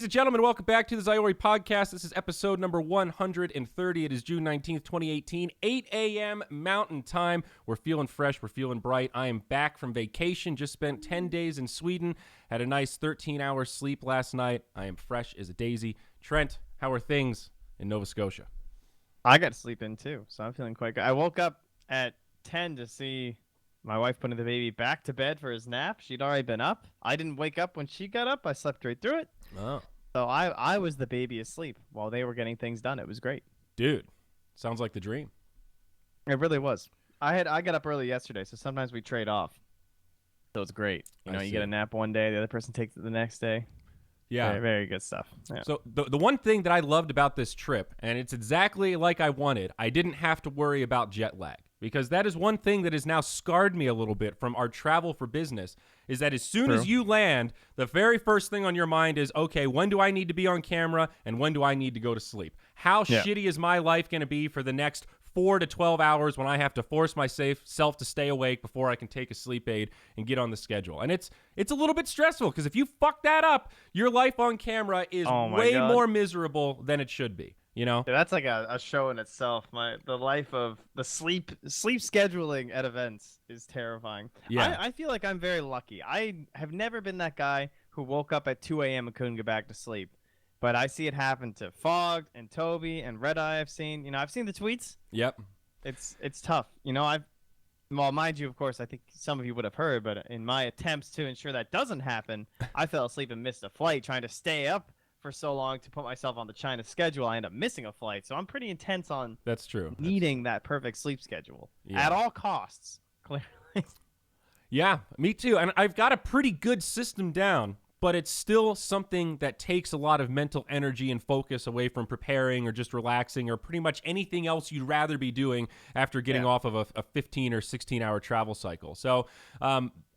Ladies and gentlemen, welcome back to the Zyori Podcast. This is episode number 130. It is June 19th, 2018, 8 a.m. Mountain Time. We're feeling fresh. We're feeling bright. I am back from vacation. Just spent 10 days in Sweden. Had a nice 13-hour sleep last night. I am fresh as a daisy. Trent, how are things in Nova Scotia? I got to sleep in, too, so I'm feeling quite good. I woke up at 10 to see my wife putting the baby back to bed for his nap. She'd already been up. I didn't wake up when she got up. I slept right through it. Oh. So I was the baby asleep while they were getting things done. It was great. Dude, sounds like the dream. It really was. I got up early yesterday, so sometimes we trade off. So it's great. You get a nap one day, the other person takes it the next day. Yeah. Very, very good stuff. Yeah. So the one thing that I loved about this trip, and it's exactly like I wanted, I didn't have to worry about jet lag. Because that is one thing that has now scarred me a little bit from our travel for business, is that as soon as you land, the very first thing on your mind is, okay, when do I need to be on camera and when do I need to go to sleep? How shitty is my life going to be for the next 4 to 12 hours when I have to force myself to stay awake before I can take a sleep aid and get on the schedule? And it's a little bit stressful because if you fuck that up, your life on camera is way more miserable than it should be. You know, that's like a show in itself. The life of the sleep scheduling at events is terrifying. Yeah, I feel like I'm very lucky. I have never been that guy who woke up at 2 a.m. and couldn't get back to sleep. But I see it happen to Fogged and Toby and Red Eye. I've seen the tweets. Yep. It's tough. Well, mind you, of course, I think some of you would have heard, but in my attempts to ensure that doesn't happen, I fell asleep and missed a flight trying to stay up for so long to put myself on the China schedule. I end up missing a flight, so I'm pretty intense on needing that perfect sleep schedule at all costs, clearly. Yeah, me too. And I've got a pretty good system down, but it's still something that takes a lot of mental energy and focus away from preparing or just relaxing or pretty much anything else you'd rather be doing after getting off of a 15 or 16-hour travel cycle. So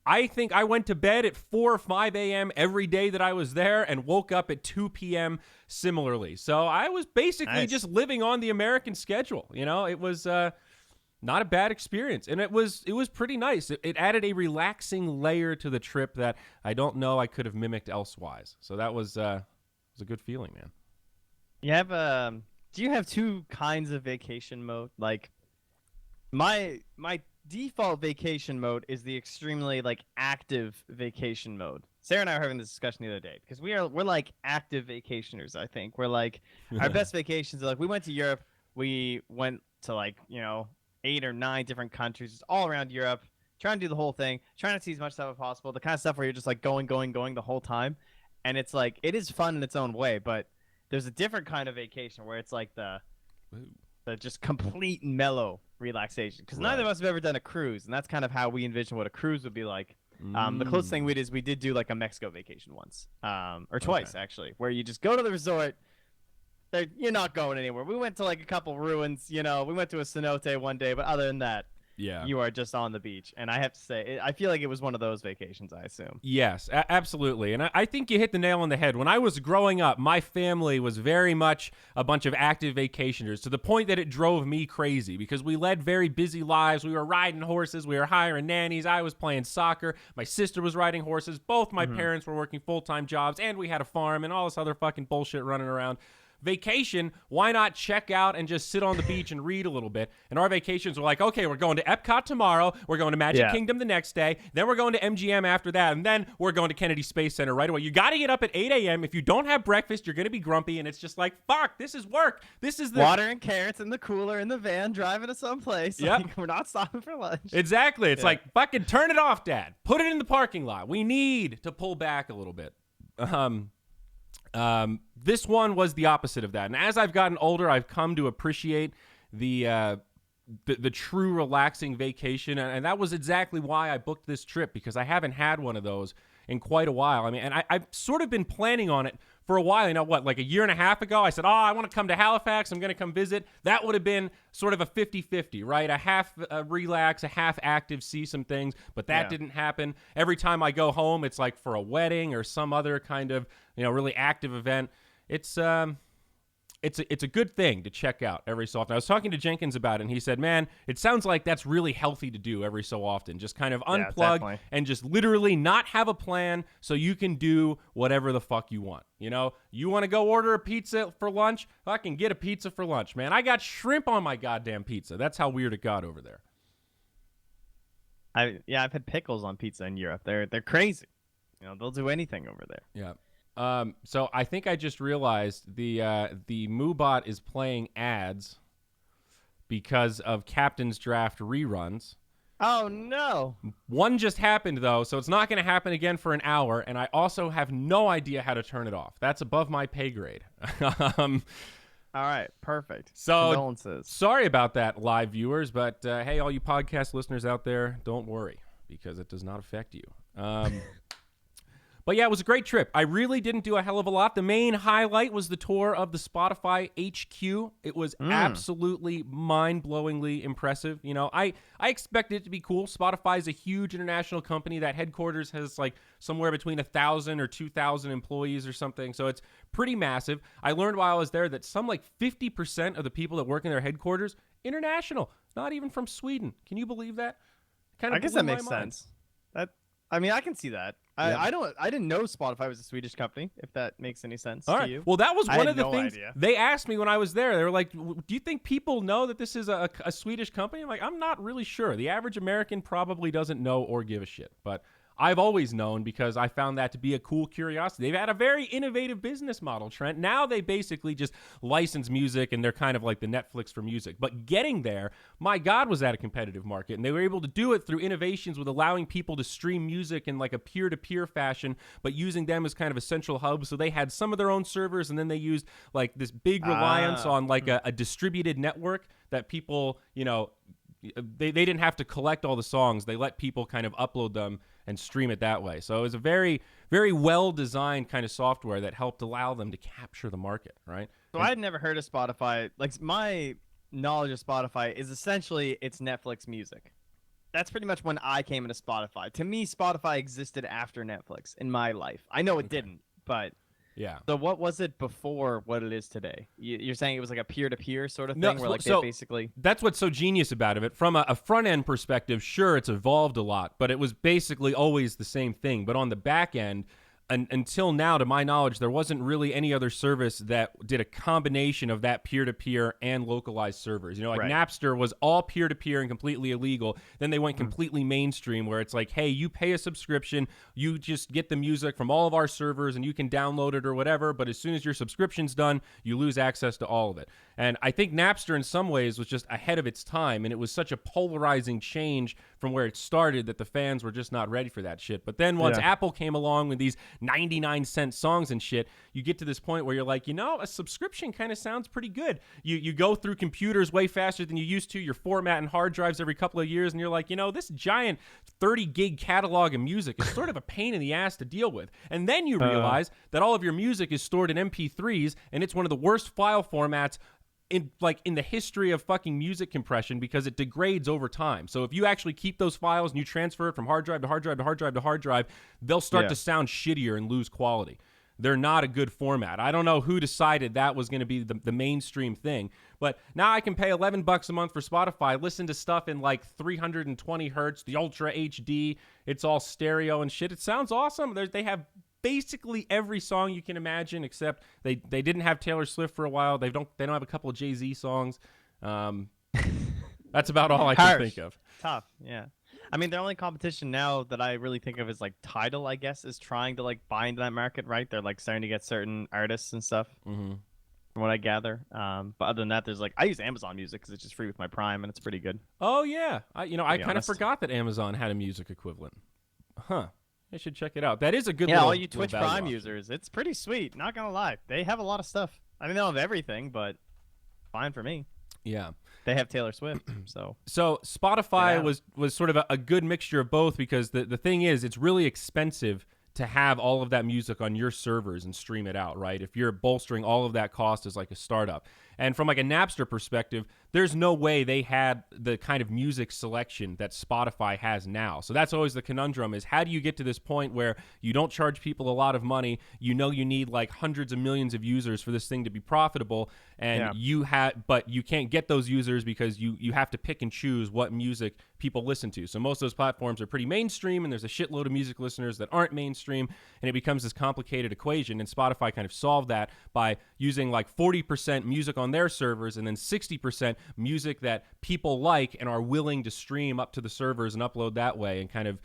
I think I went to bed at 4 or 5 a.m. every day that I was there and woke up at 2 p.m. similarly. So I was basically just living on the American schedule. It was not a bad experience. And it was pretty nice. It added a relaxing layer to the trip that I don't know I could have mimicked elsewise. So that was a good feeling, man. Do you have two kinds of vacation mode? Like my default vacation mode is the extremely active vacation mode. Sarah and I were having this discussion the other day because we're like active vacationers. I think we're like our best vacations are we went to Europe. We went to 8 or 9 different countries, just all around Europe, trying to do the whole thing, trying to see as much stuff as possible. The kind of stuff where you're just going the whole time, and it's it is fun in its own way. But there's a different kind of vacation where it's the just complete mellow relaxation, because neither of us have ever done a cruise, and that's kind of how we envision what a cruise would be like. The closest thing we did do a Mexico vacation once, or twice actually, where you just go to the resort. You're not going anywhere. We went to a couple ruins, we went to a cenote one day, but other than that, you are just on the beach. And I have to say, I feel like it was one of those vacations, I assume. Yes, absolutely. And I think you hit the nail on the head. When I was growing up, my family was very much a bunch of active vacationers, to the point that it drove me crazy because we led very busy lives. We were riding horses. We were hiring nannies. I was playing soccer. My sister was riding horses. Both my parents were working full-time jobs, and we had a farm and all this other fucking bullshit running around. Vacation, why not check out and just sit on the beach and read a little bit? And our vacations were okay, we're going to Epcot tomorrow, we're going to Magic Kingdom the next day, then we're going to MGM after that, and then we're going to Kennedy Space Center right away. You got to get up at 8 a.m. If you don't have breakfast, you're going to be grumpy, and it's just fuck, this is work. This is the water and carrots in the cooler in the van driving to someplace. We're not stopping for lunch. Exactly. It's fucking turn it off, Dad. Put it in the parking lot. We need to pull back a little bit. This one was the opposite of that. And as I've gotten older, I've come to appreciate the true relaxing vacation. And that was exactly why I booked this trip, because I haven't had one of those in quite a while. I mean, and I've sort of been planning on it for a while. A year and a half ago, I said, I want to come to Halifax. I'm going to come visit. That would have been sort of a 50-50, right? A half relax, a half active, see some things. But that didn't happen. Every time I go home, it's for a wedding or some other kind of, really active event. It's it's a good thing to check out every so often. I was talking to Jenkins about it, and he said, man, it sounds like that's really healthy to do every so often. Just kind of unplug and just literally not have a plan so you can do whatever the fuck you want. You know, you want to go order a pizza for lunch? I can get a pizza for lunch, man. I got shrimp on my goddamn pizza. That's how weird it got over there. I've had pickles on pizza in Europe. They're crazy. You know, they'll do anything over there. Yeah. So I think I just realized the MooBot is playing ads because of Captain's Draft reruns. Oh, no. One just happened, though, so it's not going to happen again for an hour, and I also have no idea how to turn it off. That's above my pay grade. All right, perfect. So, condolences. Sorry about that, live viewers, but hey, all you podcast listeners out there, don't worry, because it does not affect you. But yeah, it was a great trip. I really didn't do a hell of a lot. The main highlight was the tour of the Spotify HQ. It was absolutely mind-blowingly impressive. You know, I expected it to be cool. Spotify is a huge international company. That headquarters has like somewhere between 1,000 or 2,000 employees or something. So it's pretty massive. I learned while I was there that some like 50% of the people that work in their headquarters, international, not even from Sweden. Can you believe that? I guess that makes sense. I mean, I can see that. Yeah. I didn't know Spotify was a Swedish company, if that makes any sense to you. Well, that was one of the things idea. They asked me when I was there. They were like, do you think people know that this is a Swedish company? I'm like, I'm not really sure. The average American probably doesn't know or give a shit. But I've always known because I found that to be a cool curiosity. They've had a very innovative business model, Trent. Now they basically just license music, and they're kind of like the Netflix for music. But getting there, my God, was that a competitive market. And they were able to do it through innovations with allowing people to stream music in like a peer-to-peer fashion, but using them as kind of a central hub. So they had some of their own servers, and then they used like this big reliance on like a distributed network that people, you know, they didn't have to collect all the songs. They let people kind of upload them and stream it that way. So it was a very, very well-designed kind of software that helped allow them to capture the market, right? So I had never heard of Spotify. Like, my knowledge of Spotify is essentially it's Netflix music. That's pretty much when I came into Spotify. To me, Spotify existed after Netflix in my life. I know it didn't, but... Yeah. So what was it before what it is today? You're saying it was like a peer-to-peer sort of thing where like they basically... That's what's so genius about it. From a front-end perspective, sure, it's evolved a lot, but it was basically always the same thing. But on the back end, until now, to my knowledge, there wasn't really any other service that did a combination of that peer-to-peer and localized servers. You know, like Napster was all peer-to-peer and completely illegal. Then they went completely mainstream where it's like, hey, you pay a subscription, you just get the music from all of our servers and you can download it or whatever, but as soon as your subscription's done, you lose access to all of it. And I think Napster in some ways was just ahead of its time, and it was such a polarizing change from where it started that the fans were just not ready for that shit. But then once Apple came along with these 99-cent songs and shit, you get to this point where you're like, you know, a subscription kind of sounds pretty good. You go through computers way faster than you used to. You're formatting hard drives every couple of years, and you're like, you know, this giant 30-gig catalog of music is sort of a pain in the ass to deal with. And then you realize that all of your music is stored in MP3s, and it's one of the worst file formats in the history of fucking music compression because it degrades over time. So if you actually keep those files and you transfer it from hard drive to hard drive to hard drive to hard drive, they'll start to sound shittier and lose quality. They're not a good format. I don't know who decided that was going to be the mainstream thing, but now I can pay $11 a month for Spotify, listen to stuff in like 320 hertz, the Ultra HD. It's all stereo and shit. It sounds awesome. They have basically every song you can imagine, except they didn't have Taylor Swift for a while. They don't have a couple of Jay-Z songs. That's about all I can think of. Tough, yeah. I mean, the only competition now that I really think of is like Tidal, I guess, is trying to like buy into that market, right? They're like starting to get certain artists and stuff, from what I gather. But other than that, there's like I use Amazon Music because it's just free with my Prime and it's pretty good. Oh yeah, I kind of forgot that Amazon had a music equivalent. Huh. I should check it out. That is a good all you Twitch Prime users, it's pretty sweet. Not gonna lie, they have a lot of stuff. I mean, they don't have everything, but fine for me. Yeah, they have Taylor Swift, so Spotify was sort of a good mixture of both because the thing is, it's really expensive to have all of that music on your servers and stream it out, right? If you're bolstering all of that cost as like a startup. And from like a Napster perspective, there's no way they had the kind of music selection that Spotify has now. So that's always the conundrum, is how do you get to this point where you don't charge people a lot of money, you know you need like hundreds of millions of users for this thing to be profitable, and but you can't get those users because you have to pick and choose what music people listen to. So most of those platforms are pretty mainstream, and there's a shitload of music listeners that aren't mainstream, and it becomes this complicated equation. And Spotify kind of solved that by using like 40% music on their servers and then 60% music that people like and are willing to stream up to the servers and upload that way, and kind of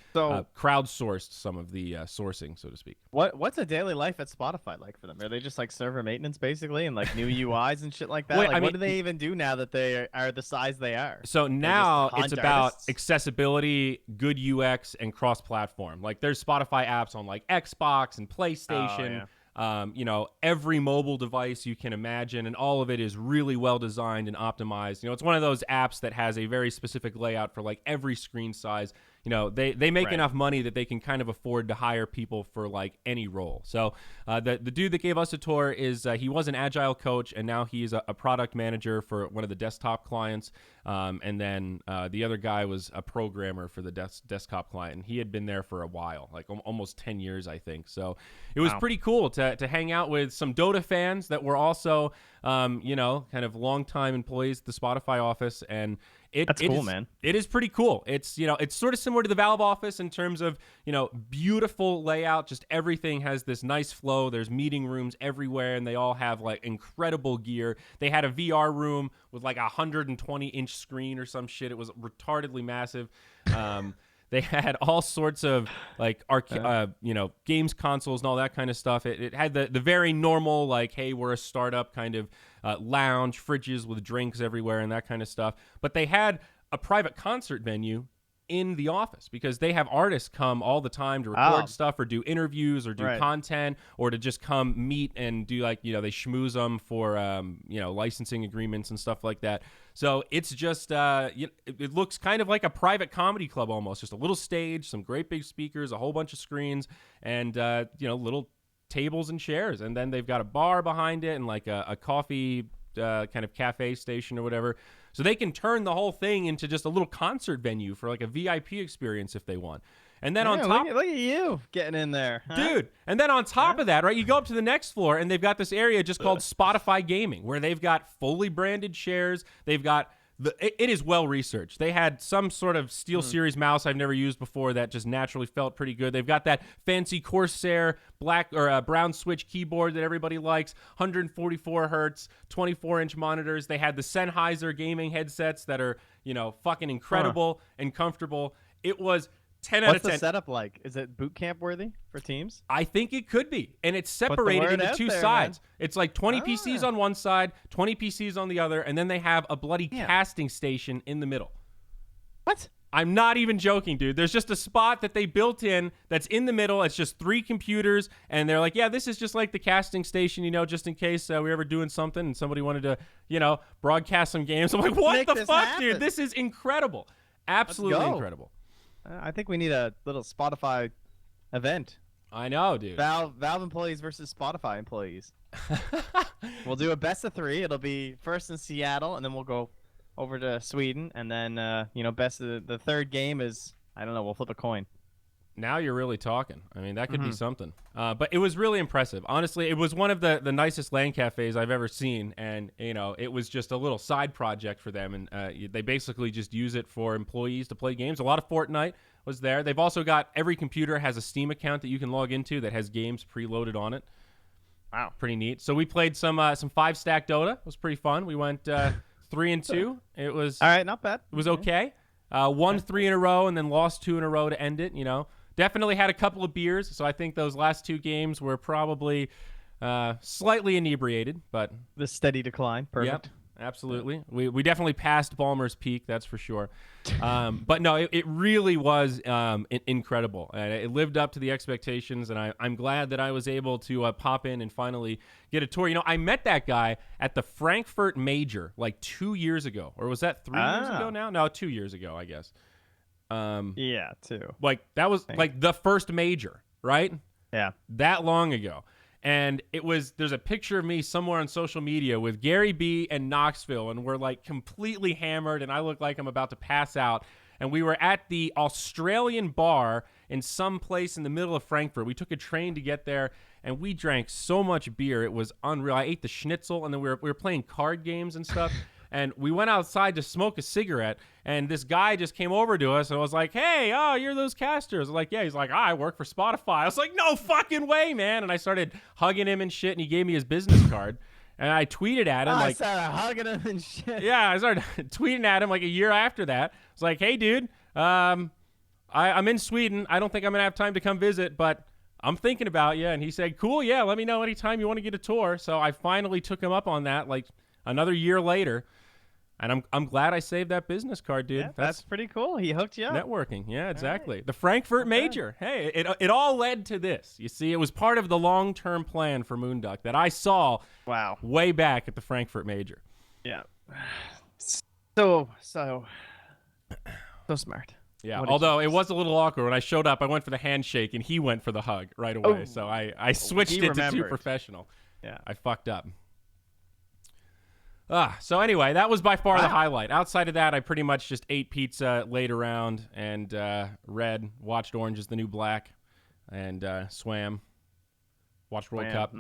crowdsourced some of the sourcing, so to speak. What's a daily life at Spotify like for them? Are they just like server maintenance basically, and like new UIs and shit like that? Wait, like, what do they even do now that they are the size they are? So now it's about artists? accessibility, good UX, and cross-platform. Like there's Spotify apps on like Xbox and PlayStation. Every mobile device you can imagine, and all of it is really well designed and optimized. It's one of those apps that has a very specific layout for like every screen size. They make enough money that they can kind of afford to hire people for like any role. So the dude that gave us a tour is he was an agile coach, and now he's a product manager for one of the desktop clients. And then the other guy was a programmer for the desktop client, and he had been there for a while, like almost 10 years, I think. So it was pretty cool to hang out with some Dota fans that were also, kind of longtime employees at the Spotify office. And That's cool, man. It is pretty cool. It's, it's sort of similar to the Valve office in terms of, beautiful layout. Just everything has this nice flow. There's meeting rooms everywhere, and they all have like incredible gear. They had a VR room with like a 120-inch screen or some shit. It was retardedly massive. They had all sorts of like games consoles and all that kind of stuff. It had the very normal, like, hey, we're a startup kind of lounge, fridges with drinks everywhere and that kind of stuff. But they had a private concert venue in the office because they have artists come all the time to record stuff or do interviews or do content, or to just come meet and do like, they schmooze them for, licensing agreements and stuff like that. So it's just, it looks kind of like a private comedy club almost, just a little stage, some great big speakers, a whole bunch of screens, and, little tables and chairs. And then they've got a bar behind it and like a coffee kind of cafe station or whatever. So they can turn the whole thing into just a little concert venue for like a VIP experience if they want. And then on top, look at you getting in there, huh? Dude. And then on top of that, right, you go up to the next floor and they've got this area just called Spotify Gaming, where they've got fully branded chairs. They've got it is well researched. They had some sort of SteelSeries mouse I've never used before that just naturally felt pretty good. They've got that fancy Corsair black or brown switch keyboard that everybody likes, 144 hertz, 24-inch monitors. They had the Sennheiser gaming headsets that are, fucking incredible and comfortable. It was 10 out of 10. What's the setup like? Is it boot camp worthy for teams? I think it could be. And it's separated into two sides. Man. It's like 20 PCs on one side, 20 PCs on the other, and then they have a bloody casting station in the middle. What? I'm not even joking, dude. There's just a spot that they built in that's in the middle. It's just 3 computers, and they're like, yeah, this is just like the casting station, just in case we're ever doing something and somebody wanted to, broadcast some games. I'm like, what the fuck, dude? This is incredible. Absolutely incredible. I think we need a little Spotify event. I know, dude. Valve employees versus Spotify employees. We'll do a best of 3. It'll be first in Seattle, and then we'll go over to Sweden, and then best of the third game is, I don't know, we'll flip a coin. Now you're really talking. I mean, that could be something. But it was really impressive. Honestly, it was one of the nicest LAN cafes I've ever seen. And, it was just a little side project for them. And they basically just use it for employees to play games. A lot of Fortnite was there. They've also got every computer has a Steam account that you can log into that has games preloaded on it. Wow. Pretty neat. So we played some 5-stack Dota. It was pretty fun. We went 3-2. It was all right. Not bad. It was okay. Won 3 in a row and then lost 2 in a row to end it, Definitely had a couple of beers, so I think those last 2 games were probably slightly inebriated, but the steady decline. Perfect. Yep, absolutely. We definitely passed Ballmer's peak, that's for sure. But no, it really was incredible. It lived up to the expectations, and I'm glad that I was able to pop in and finally get a tour. I met that guy at the Frankfurt Major like 2 years ago, or was that 3 years ago now? No, 2 years ago, I guess. 2. Like that was like the first major, right? Yeah. That long ago. And there's a picture of me somewhere on social media with Gary B and Knoxville, and we're like completely hammered, and I look like I'm about to pass out. And we were at the Australian bar in some place in the middle of Frankfurt. We took a train to get there, and we drank so much beer. It was unreal. I ate the schnitzel, and then we were playing card games and stuff. And we went outside to smoke a cigarette, and this guy just came over to us and was like, "Hey, oh, you're those casters." I was like, "Yeah." He's like, "I work for Spotify." I was like, "No fucking way, man." And I started hugging him and shit, and he gave me his business card. And I tweeted at him I like, started hugging him and shit. yeah, I started tweeting at him like a year after that. I was like, "Hey, dude, I'm in Sweden. I don't think I'm going to have time to come visit, but I'm thinking about you." And he said, "Cool, yeah, let me know anytime you want to get a tour." So I finally took him up on that like another year later. And I'm glad I saved that business card, dude. Yeah, that's pretty cool. He hooked you up. Networking. Yeah, exactly. Right. The Frankfurt Major. Hey, it all led to this. You see, it was part of the long-term plan for Moonduck that I saw way back at the Frankfurt Major. Yeah. So smart. Yeah, although it was a little awkward. When I showed up, I went for the handshake, and he went for the hug right away. So I switched it to too professional. Yeah. I fucked up. So anyway, that was by far the highlight. Outside of that, I pretty much just ate pizza, laid around, and watched Orange is the New Black, and swam, watched World Cup.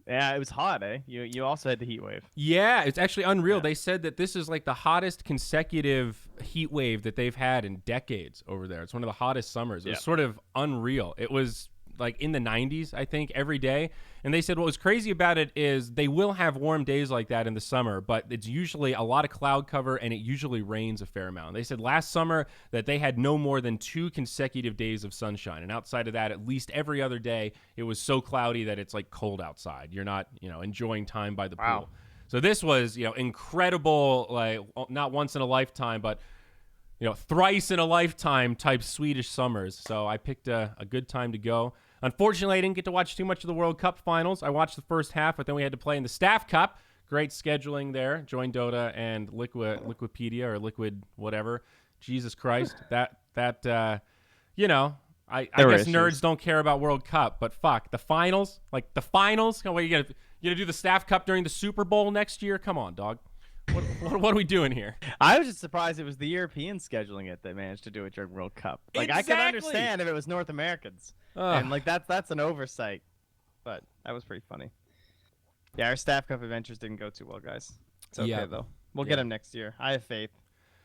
Yeah, it was hot, eh? You also had the heat wave. Yeah, it's actually unreal. Yeah. They said that this is like the hottest consecutive heat wave that they've had in decades over there. It's one of the hottest summers. It was sort of unreal. It was like in the 90s, I think, every day. And they said what was crazy about it is they will have warm days like that in the summer, but it's usually a lot of cloud cover, and it usually rains a fair amount. They said last summer that they had no more than 2 consecutive days of sunshine. And outside of that, at least every other day, it was so cloudy that it's like cold outside. You're not, enjoying time by the pool. So this was, incredible, like not once in a lifetime, but thrice in a lifetime type Swedish summers. So I picked a good time to go. Unfortunately, I didn't get to watch too much of the World Cup finals. I watched the first half, but then we had to play in the Staff Cup. Great scheduling there. Join Dota and Liquipedia or Liquid whatever. Jesus Christ. I guess nerds don't care about World Cup, but fuck, the finals? Like the finals? What, you gonna do the Staff Cup during the Super Bowl next year? Come on, dog. What are we doing here? I was just surprised it was the Europeans scheduling it that managed to do it during World Cup. Like exactly. I could understand if it was North Americans, and like that's an oversight. But that was pretty funny. Yeah, our Staff Cup adventures didn't go too well, guys. It's okay though. We'll get them next year. I have faith.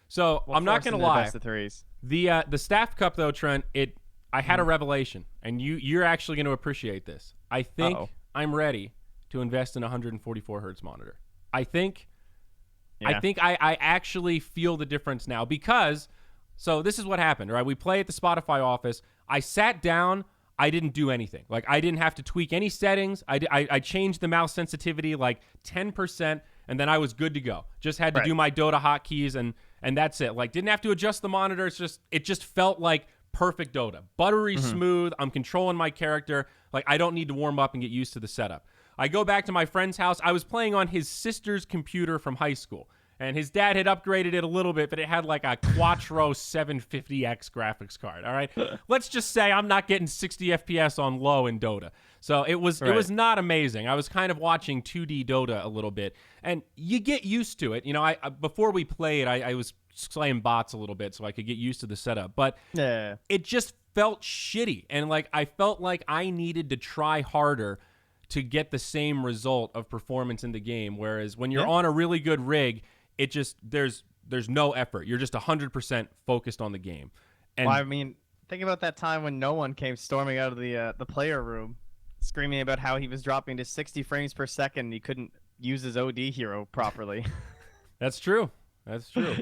So I'm not gonna lie. Best of threes. The Staff Cup though, Trent. I had a revelation, and you're actually going to appreciate this. I think I'm ready to invest in a 144 hertz monitor. I think I actually feel the difference now because, so this is what happened, right? We play at the Spotify office. I sat down. I didn't do anything. Like I didn't have to tweak any settings. I changed the mouse sensitivity like 10%, and then I was good to go. Just had to do my Dota hotkeys, and that's it. Like didn't have to adjust the monitor. It just felt like perfect Dota. Buttery smooth. I'm controlling my character. Like I don't need to warm up and get used to the setup. I go back to my friend's house. I was playing on his sister's computer from high school, and his dad had upgraded it a little bit, but it had like a Quattro 750X graphics card. All right, let's just say I'm not getting 60 FPS on low in Dota, so it was not amazing. I was kind of watching 2D Dota a little bit, and you get used to it. I before we played, I was slaying bots a little bit so I could get used to the setup, but it just felt shitty, and like I felt like I needed to try harder to get the same result of performance in the game. Whereas when you're on a really good rig, it just there's no effort. You're just 100% focused on the game. And I mean, think about that time when no one came storming out of the player room, screaming about how he was dropping to 60 frames per second. And he couldn't use his OD hero properly. That's true.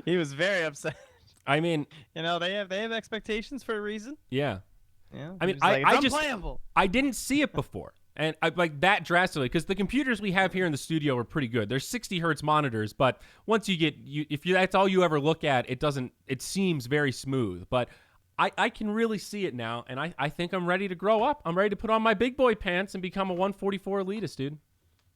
He was very upset. I mean, they have expectations for a reason. Yeah. Yeah. I mean, I didn't see it before. And I like that drastically because the computers we have here in the studio are pretty good. They're 60 hertz monitors, but once if that's all you ever look at, it seems very smooth. But I can really see it now, and I think I'm ready to grow up. I'm ready to put on my big boy pants and become a 144 elitist, dude. Do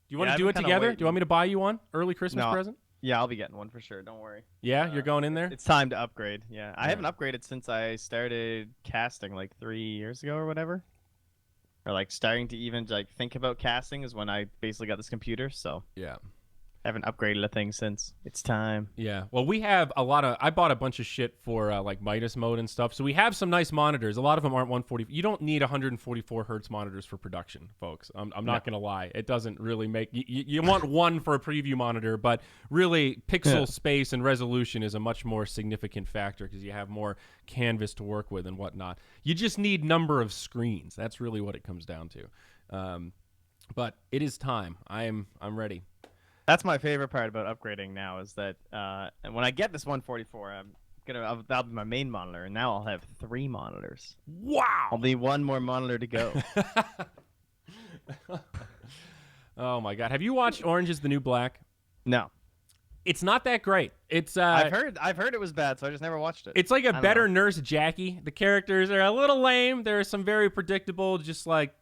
you want to do it together? Do you want me to buy you one? Early Christmas present? Yeah, I'll be getting one for sure. Don't worry. Yeah, you're going in there? It's time to upgrade. Yeah. I haven't upgraded since I started casting like 3 years ago or whatever. or like starting to even like think about casting is when I basically got this computer. So Yeah. I haven't upgraded a thing since. It's time. Yeah. Well, we have I bought a bunch of shit for like Midas mode and stuff. So we have some nice monitors. A lot of them aren't 140. You don't need 144 hertz monitors for production, folks. I'm not going to lie. It doesn't really make, you want one for a preview monitor, but really pixel space and resolution is a much more significant factor because you have more canvas to work with and whatnot. You just need number of screens. That's really what it comes down to. But it is time. I'm ready. That's my favorite part about upgrading now is that when I get this 144, that'll be my main monitor, and now I'll have 3 monitors. Wow! I'll need 1 more monitor to go. Oh my god! Have you watched Orange Is the New Black? No. It's not that great. It's I've heard it was bad, so I just never watched it. It's like a better Nurse Jackie. The characters are a little lame. There are some very predictable, just like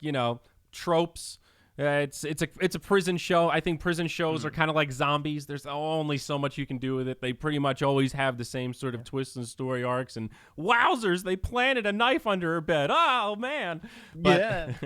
tropes. It's a prison show. I think prison shows are kind of like zombies. There's only so much you can do with it. They pretty much always have the same sort of twists and story arcs. And wowzers, they planted a knife under her bed. Oh man! But,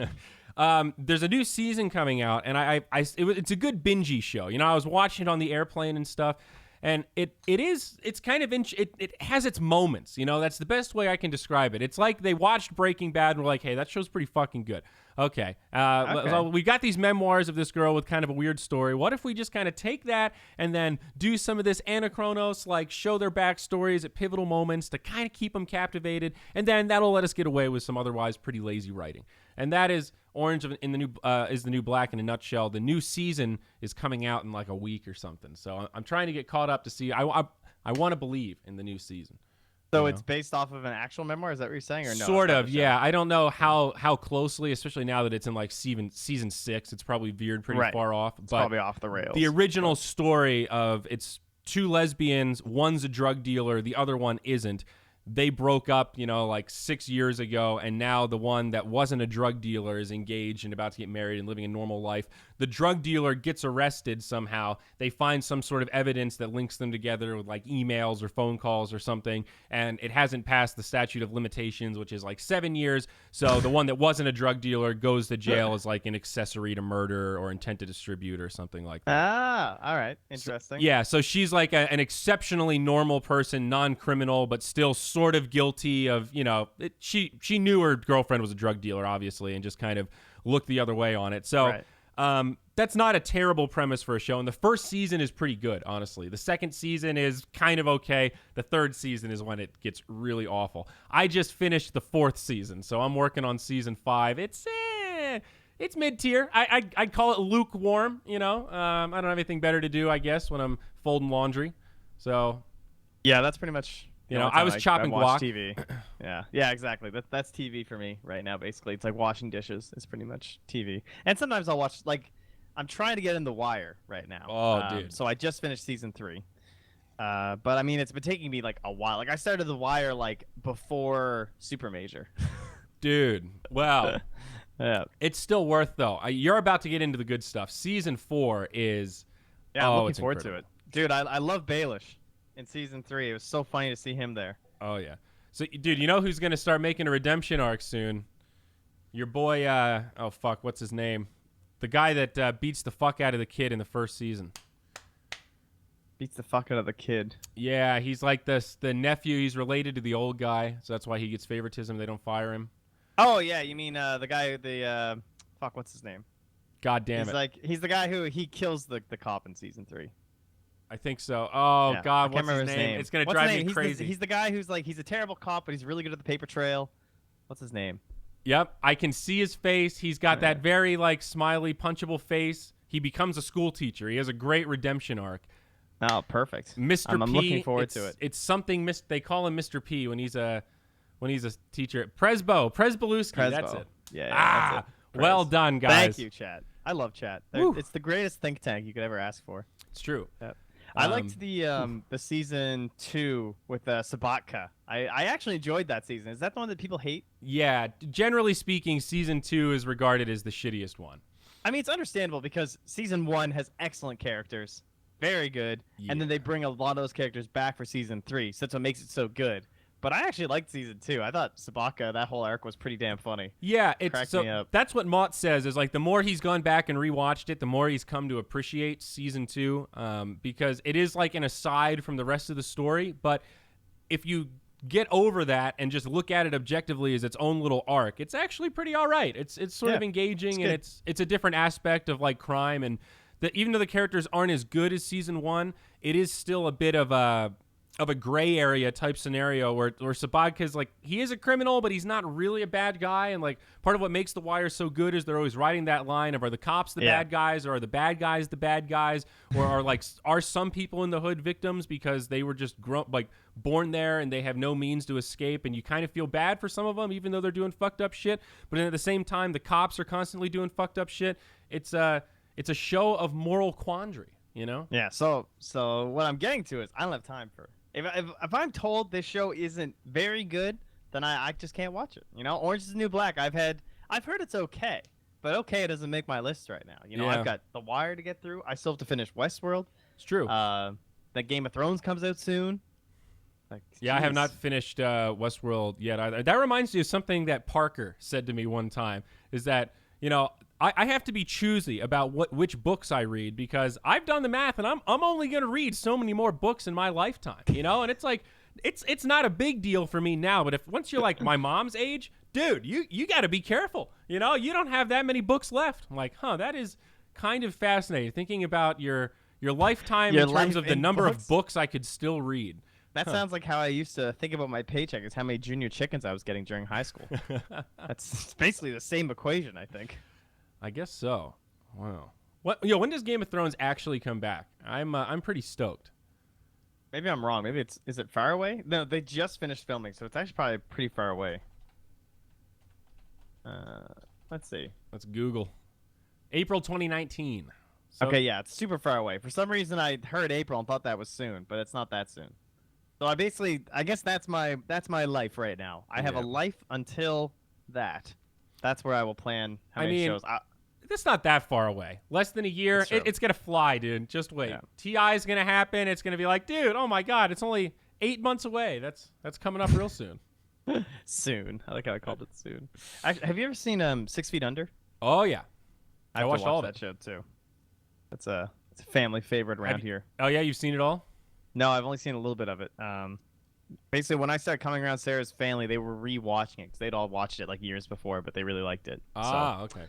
yeah. There's a new season coming out, and it's a good bingey show. I was watching it on the airplane and stuff. And it's kind of it has its moments, that's the best way I can describe it. It's like they watched Breaking Bad and were like, hey, that show's pretty fucking good. Okay. So we got these memoirs of this girl with kind of a weird story. What if we just kind of take that and then do some of this anachronos, like show their backstories at pivotal moments to kind of keep them captivated, and then that'll let us get away with some otherwise pretty lazy writing. And that is Orange is the New Black in a nutshell. The new season is coming out in like a week or something. So I'm trying to get caught up to see. I want to believe in the new season. So it's based off of an actual memoir? Is that what you're saying, or no? Sort of, yeah. I don't know how closely, especially now that it's in like season 6. It's probably veered pretty far off. It's probably off the rails. The original story of it's 2 lesbians, one's a drug dealer, the other one isn't. They broke up, like 6 years ago, and now the one that wasn't a drug dealer is engaged and about to get married and living a normal life. The drug dealer gets arrested somehow. They find some sort of evidence that links them together with like emails or phone calls or something, and it hasn't passed the statute of limitations, which is like 7 years. So the one that wasn't a drug dealer goes to jail as like an accessory to murder or intent to distribute or something like that. Ah, all right. Interesting. So she's like an exceptionally normal person, non-criminal, but still sort of guilty of, she knew her girlfriend was a drug dealer, obviously, and just kind of looked the other way on it. So that's not a terrible premise for a show. And the first season is pretty good, honestly. The second season is kind of okay. The third season is when it gets really awful. I just finished the 4th season, so I'm working on season 5. It's mid-tier. I'd call it lukewarm, I don't have anything better to do, I guess, when I'm folding laundry. So yeah, that's pretty much... I was chopping guac. TV. Yeah, exactly. That's TV for me right now. Basically, it's like washing dishes. It's pretty much TV. And sometimes I'll watch I'm trying to get in The Wire right now. Oh, dude. So I just finished season 3. But I mean, it's been taking me like a while. Like I started The Wire like before Super Major. Dude, well, yeah, it's still worth though. You're about to get into the good stuff. Season 4 is. Yeah, I'm looking forward incredible. to it, dude. I love Baelish. In season 3, it was so funny to see him there. Oh yeah. So, dude, you know who's gonna start making a redemption arc soon? Your boy. What's his name? The guy that beats the fuck out of the kid in the first season. Beats the fuck out of the kid. Yeah, he's like the nephew. He's related to the old guy, so that's why he gets favoritism. They don't fire him. Oh yeah, you mean the guy? What's his name? God damn it! He's the guy who he kills the cop in season 3. I think so. Oh yeah. God, what's his name? It's gonna drive me crazy. He's the guy who's he's a terrible cop, but he's really good at the paper trail. What's his name? Yep, I can see his face. He's got that very smiley, punchable face. He becomes a school teacher. He has a great redemption arc. Oh, perfect. Mr. I'm P. looking forward to it. It's something. They call him Mr. P. when he's a teacher. Presbolewski. That's it. Yeah. That's it. Well done, guys. Thank you, Chat. I love Chat. It's the greatest think tank you could ever ask for. It's true. Yep. I liked the season 2 with Sabatka. I actually enjoyed that season. Is that the one that people hate? Yeah, generally speaking, season 2 is regarded as the shittiest one. I mean, it's understandable because season 1 has excellent characters, very good, and then they bring a lot of those characters back for season 3. So that's what makes it so good. but I actually liked season 2. I thought Sabaka, that whole arc was pretty damn funny. Yeah, Cracked me up. That's what Mott says is like the more he's gone back and rewatched it, the more he's come to appreciate season 2, because it is like an aside from the rest of the story. But if you get over that and just look at it objectively as its own little arc, it's actually pretty all right. It's sort of engaging, and it's a different aspect of like crime, and even though the characters aren't as good as season 1, it is still a bit of a gray area type scenario where Sabaka's like, he is a criminal, but he's not really a bad guy. And like part of what makes The Wire so good is they're always writing that line of, are the cops the bad guys, or are the bad guys the bad guys, or are some people in the hood victims because they were just born there and they have no means to escape, and you kind of feel bad for some of them even though they're doing fucked up shit. But then at the same time, the cops are constantly doing fucked up shit. It's a show of moral quandary, you know? Yeah. So what I'm getting to is I don't have time for. If I'm told this show isn't very good, then I just can't watch it. You know, Orange is the New Black. I've heard it's okay, but okay doesn't make my list right now. You know, I've got The Wire to get through. I still have to finish Westworld. It's true. The Game of Thrones comes out soon. Like, I have not finished Westworld yet either. That reminds me of something that Parker said to me one time, is that, you know, I have to be choosy about which books I read, because I've done the math and I'm only going to read so many more books in my lifetime, you know? And it's like, it's not a big deal for me now, but once you're like my mom's age, dude, you got to be careful. You know, you don't have that many books left. I'm like, that is kind of fascinating, thinking about your lifetime in terms of the number of books I could still read. That sounds like how I used to think about my paycheck, is how many junior chickens I was getting during high school. That's basically the same equation, I think. I guess so. Wow. When does Game of Thrones actually come back? I'm pretty stoked. Maybe I'm wrong. Maybe is it far away? No, they just finished filming, so it's actually probably pretty far away. Let's see. Let's Google. April 2019. So, okay, yeah, it's super far away. For some reason, I heard April and thought that was soon, but it's not that soon. So I guess that's my life right now. I have a life until that. That's where I will plan how many shows. That's not that far away. Less than a year. It's going to fly, dude. Just wait. Yeah. TI is going to happen. It's going to be like, dude, oh my God, it's only 8 months away. That's coming up real soon. Soon. I like how I called it soon. Actually, have you ever seen 6 Feet Under? Oh, yeah. I watched all of that show, too. It's a family favorite around here. Oh, yeah? You've seen it all? No, I've only seen a little bit of it. Basically, when I started coming around Sarah's family, they were rewatching it because they'd all watched it like years before, but they really liked it. Okay.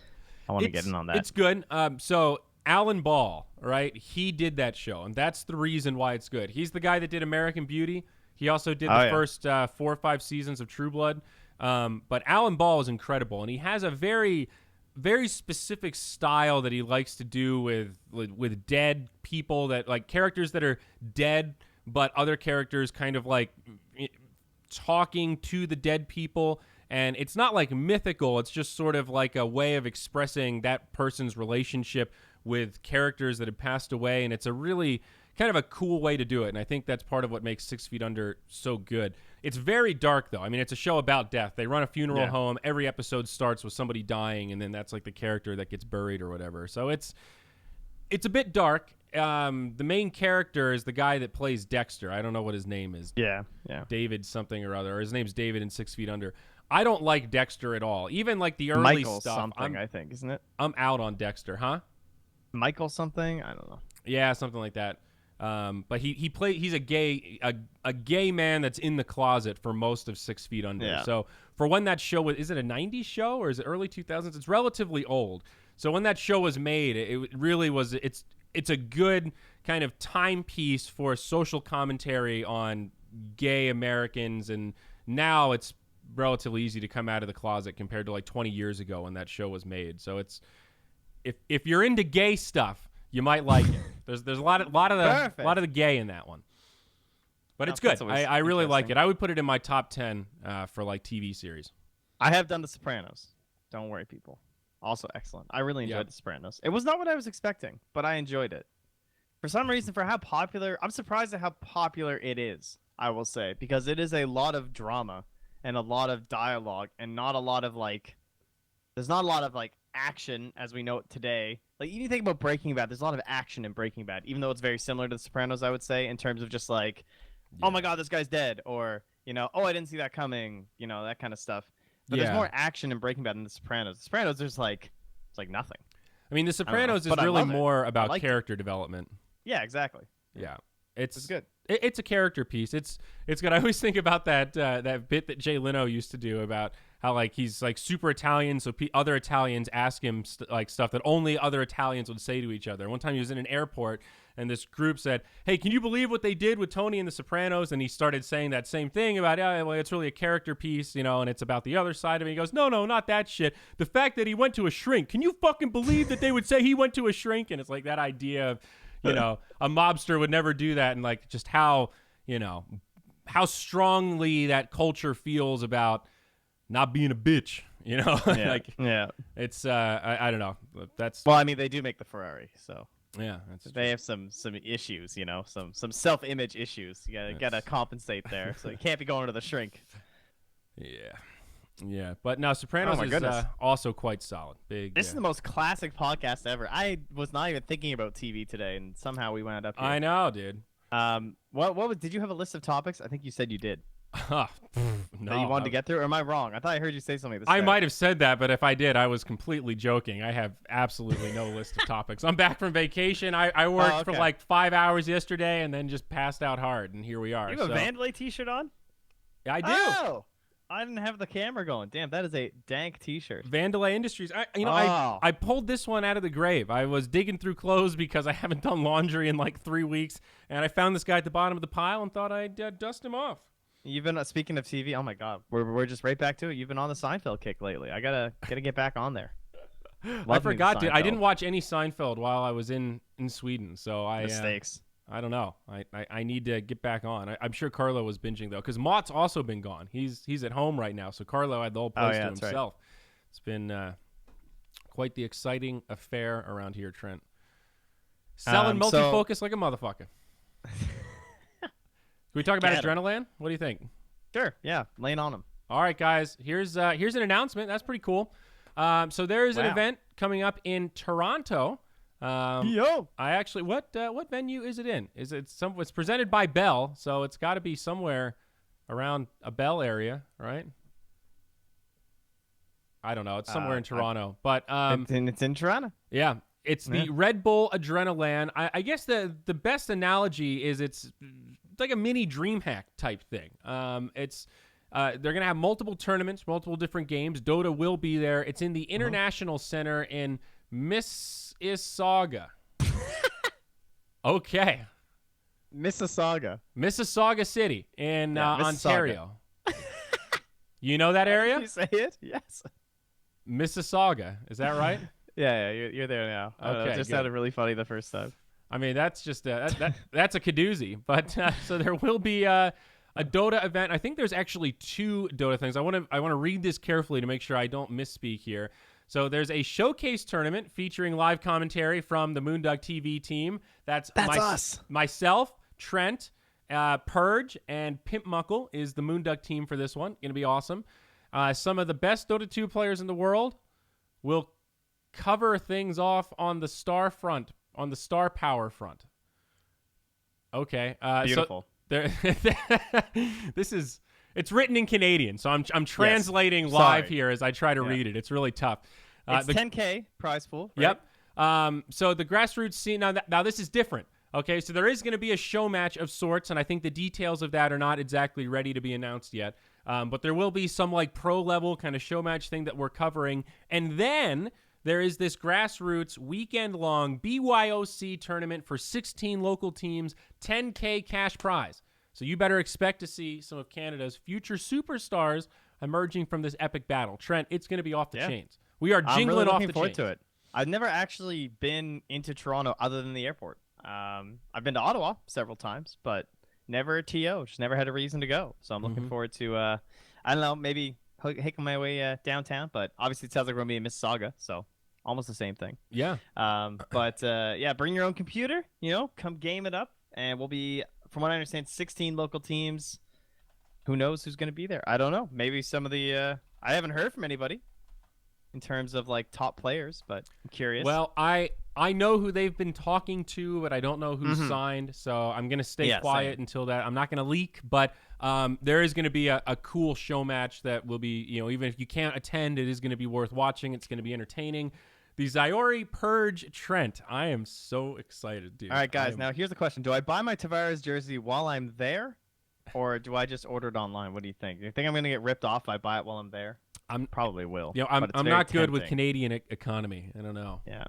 I want to get in on that. It's good. So Alan Ball, right? He did that show, and that's the reason why it's good. He's the guy that did American Beauty. He also did the first 4 or 5 seasons of True Blood. But Alan Ball is incredible, and he has a very, very specific style that he likes to do with dead people, that like characters that are dead, but other characters kind of like talking to the dead people. And it's not like mythical. It's just sort of like a way of expressing that person's relationship with characters that have passed away. And it's a really kind of a cool way to do it. And I think that's part of what makes 6 Feet Under so good. It's very dark, though. I mean, it's a show about death. They run a funeral home. Every episode starts with somebody dying, and then that's like the character that gets buried or whatever. So it's a bit dark. The main character is the guy that plays Dexter. I don't know what his name is. Yeah. David something or other. Or his name's David in 6 Feet Under. I don't like Dexter at all. Even like the early Michael stuff. Something, I think, isn't it? I'm out on Dexter, huh? Michael something? I don't know. Yeah, something like that. But he's a gay man that's in the closet for most of 6 Feet Under. Yeah. So for when that show is it a 90s show or is it early 2000s? It's relatively old. So when that show was made, it really was. It's a good kind of timepiece for social commentary on gay Americans, and now it's relatively easy to come out of the closet compared to like 20 years ago when that show was made. So it's if you're into gay stuff, you might like it. There's a lot of the gay in that one, but it's good. I really like it. I would put it in my top 10 for like TV series. I have done The Sopranos. Don't worry, people. Also excellent. I really enjoyed The Sopranos. It was not what I was expecting, but I enjoyed it. For some reason, for how popular, I'm surprised at how popular it is, I will say, because it is a lot of drama and a lot of dialogue and not a lot of there's not a lot of action as we know it today. Like, you think about Breaking Bad, there's a lot of action in Breaking Bad, even though it's very similar to The Sopranos, I would say, in terms of just oh my God, this guy's dead, or oh, I didn't see that coming, that kind of stuff. But there's more action in Breaking Bad than The Sopranos. The Sopranos, there's it's like nothing. I mean, The Sopranos is really more about character development. Yeah, exactly. Yeah, it's good. It's a character piece. It's good. I always think about that bit that Jay Leno used to do about how like he's like super Italian, so other Italians ask him stuff that only other Italians would say to each other. One time he was in an airport, and this group said, "Hey, can you believe what they did with Tony and The Sopranos?" And he started saying that same thing about, "Yeah, well, it's really a character piece, and it's about the other side of it." He goes, "No, not that shit. The fact that he went to a shrink. Can you fucking believe that they would say he went to a shrink?" And it's like that idea of, a mobster would never do that, and like just how strongly that culture feels about not being a bitch. It's I don't know. That's well, I mean, they do make the Ferrari, so. Yeah, they have some issues, some self-image issues. You gotta compensate there, so you can't be going to the shrink. Yeah. But no, Sopranos is also quite solid. This is the most classic podcast ever. I was not even thinking about TV today, and somehow we wound up here. I know, dude. Did you have a list of topics? I think you said you did. No, that you wanted to get through, or am I wrong? I thought I heard you say something. I might have said that, but if I did, I was completely joking. I have absolutely no list of topics. I'm back from vacation. I worked for like 5 hours yesterday and then just passed out hard, and here we are. You have a Vandalay t-shirt on? Yeah, I do. Oh, I didn't have the camera going. Damn, that is a dank t-shirt. Vandalay Industries. I pulled this one out of the grave. I was digging through clothes because I haven't done laundry in like 3 weeks, and I found this guy at the bottom of the pile and thought I'd dust him off. You've been speaking of TV. Oh my God, we're just right back to it. You've been on the Seinfeld kick lately. I gotta get back on there. I forgot to. I didn't watch any Seinfeld while I was in Sweden, so mistakes. I don't know. I need to get back on. I'm sure Carlo was binging though, because Mott's also been gone. He's at home right now, so Carlo had the whole place to himself. Right. It's been quite the exciting affair around here, Trent. Selling multifocus like a motherfucker. Can we talk about adrenaLAN? What do you think? Sure. Yeah. Laying on them. All right, guys. Here's an announcement. That's pretty cool. So there is an event coming up in Toronto. Yo. I actually what venue is it in? It's presented by Bell, so it's got to be somewhere around a Bell area, right? I don't know. It's somewhere in Toronto, but it's in Toronto. Yeah. It's the Red Bull adrenaLAN. I guess the best analogy is it's like a mini DreamHack type thing. They're going to have multiple tournaments, multiple different games. Dota will be there. It's in the International Center in Mississauga. Okay. Mississauga City in Ontario. You know that area? Did you say it? Yes. Mississauga. Is that right? Yeah, you're there now. Okay, it just sounded really funny the first time. I mean, that's just that's a kadoozy. But so there will be a Dota event. I think there's actually 2 Dota things. I want to read this carefully to make sure I don't misspeak here. So there's a showcase tournament featuring live commentary from the moonducktv team. That's us. Myself, Trent, Purge, and Pimp Muckle is the Moonduck team for this one. Going to be awesome. Some of the best Dota 2 players in the world will cover things off on the star front, on the star power front. Okay. Beautiful. So it's written in Canadian, so I'm translating live here as I try to read it. It's really tough. It's 10K prize pool. Right? Yep. So the grassroots scene, now this is different. Okay, so there is going to be a show match of sorts, and I think the details of that are not exactly ready to be announced yet. But there will be some like pro level kind of show match thing that we're covering. And then there is this grassroots weekend-long BYOC tournament for 16 local teams, 10K cash prize. So you better expect to see some of Canada's future superstars emerging from this epic battle. Trent, it's going to be off the chains. We are jingling really off the looking forward chains. To it. I've never actually been into Toronto other than the airport. I've been to Ottawa several times, but never TO. Just never had a reason to go. So I'm looking forward to, I don't know, maybe hiking my way downtown. But obviously it sounds like we're going to be in Mississauga, so almost the same thing. Yeah. But bring your own computer, come game it up. And we'll be, from what I understand, 16 local teams. Who knows who's going to be there? I don't know. Maybe some of the, I haven't heard from anybody in terms of like top players, but I'm curious. Well, I I know who they've been talking to, but I don't know who's signed. So I'm going to stay quiet until that. I'm not going to leak, but there is going to be a cool show match that will be, even if you can't attend, it is going to be worth watching. It's going to be entertaining. The Zyori Purge Trent. I am so excited, dude. All right, guys. Now here's the question: do I buy my Tavares jersey while I'm there, or do I just order it online? What do you think? Do you think I'm going to get ripped off if I buy it while I'm there? I probably will. I'm not good with Canadian economy. I don't know. Yeah.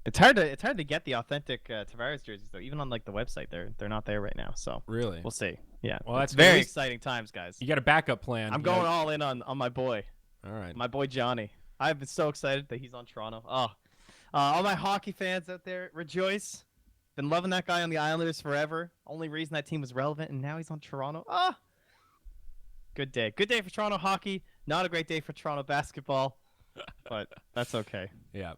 It's hard to get the authentic Tavares jerseys though. Even on like the website, they're not there right now. So really, we'll see. Yeah. Well, that's very exciting times, guys. You got a backup plan. I'm going all in on my boy. All right. My boy Johnny. I've been so excited that he's on Toronto. All my hockey fans out there, rejoice. Been loving that guy on the Islanders forever. Only reason that team was relevant, and now he's on Toronto. Good day. Good day for Toronto hockey. Not a great day for Toronto basketball, but that's okay. Yeah.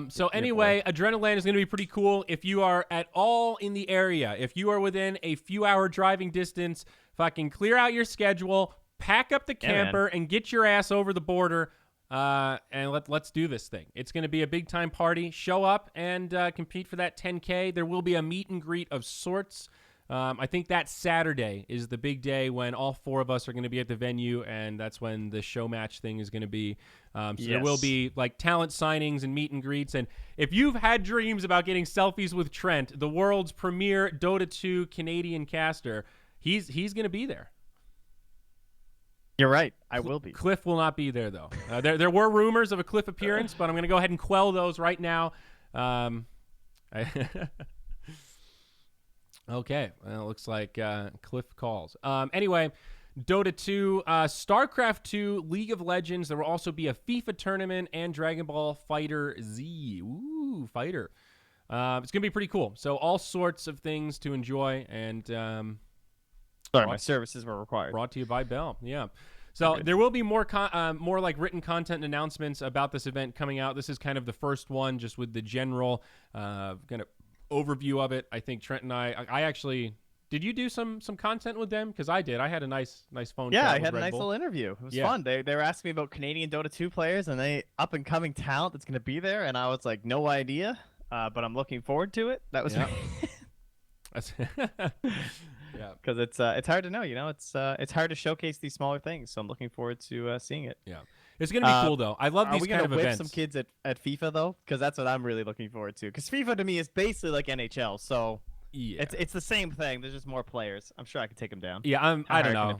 So anyway, adrenaLAN is going to be pretty cool. If you are at all in the area, if you are within a few hour driving distance, fucking clear out your schedule, pack up the camper, and get your ass over the border. And let's do this thing. It's going to be a big time party. Show up and compete for that 10K. There will be a meet and greet of sorts. I think that Saturday is the big day when all four of us are going to be at the venue, and that's when the show match thing is going to be. There will be like talent signings and meet and greets. And if you've had dreams about getting selfies with Trent, the world's premier Dota 2 Canadian caster, he's going to be there. You're right. I will be. Cliff will not be there, though. There were rumors of a Cliff appearance, but I'm going to go ahead and quell those right now. Okay. Well, it looks like Cliff calls. Anyway, Dota 2, StarCraft 2, League of Legends. There will also be a FIFA tournament and Dragon Ball Fighter Z. Ooh, Fighter. It's going to be pretty cool. So all sorts of things to enjoy. And sorry, my services were required. Brought to you by Bell. Yeah. So there will be more like written content and announcements about this event coming out. This is kind of the first one, just with the general kind of overview of it. I think Trent and I actually, did you do some content with them? Because I did. I had a nice phone chat. Yeah, I with had Red a nice Bull. little interview. It was fun. They were asking me about Canadian Dota 2 players and they up and coming talent that's going to be there, and I was like, no idea, but I'm looking forward to it. That was yeah, because it's hard to know. It's hard to showcase these smaller things. So I'm looking forward to seeing it. Yeah. It's going to be cool, though. I love these kind of events. Are we going to whip some kids at FIFA, though? Because that's what I'm really looking forward to. Because FIFA, to me, is basically like NHL. So yeah, it's the same thing. There's just more players. I'm sure I could take them down. Yeah, I don't know.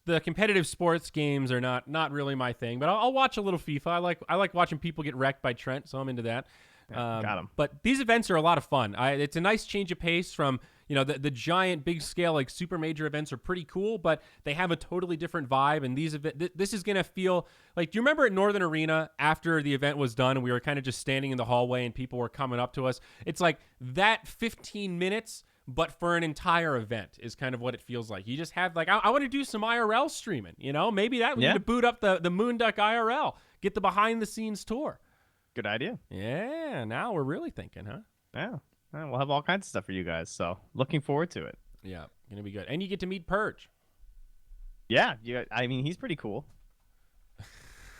The competitive sports games are not really my thing. But I'll watch a little FIFA. I like watching people get wrecked by Trent, so I'm into that. Got him. But these events are a lot of fun. It's a nice change of pace from the giant, big scale, like super major events are pretty cool, but they have a totally different vibe. And this is going to feel like, do you remember at Northern Arena after the event was done and we were kind of just standing in the hallway and people were coming up to us? It's like that 15 minutes, but for an entire event is kind of what it feels like. You just have like, I want to do some IRL streaming, maybe we need to boot up the MOONDUCK IRL, get the behind the scenes tour. Good idea. Yeah, now we're really thinking, huh? Yeah. We'll have all kinds of stuff for you guys, so looking forward to it. Yeah, gonna be good. And you get to meet Purge. Yeah, he's pretty cool.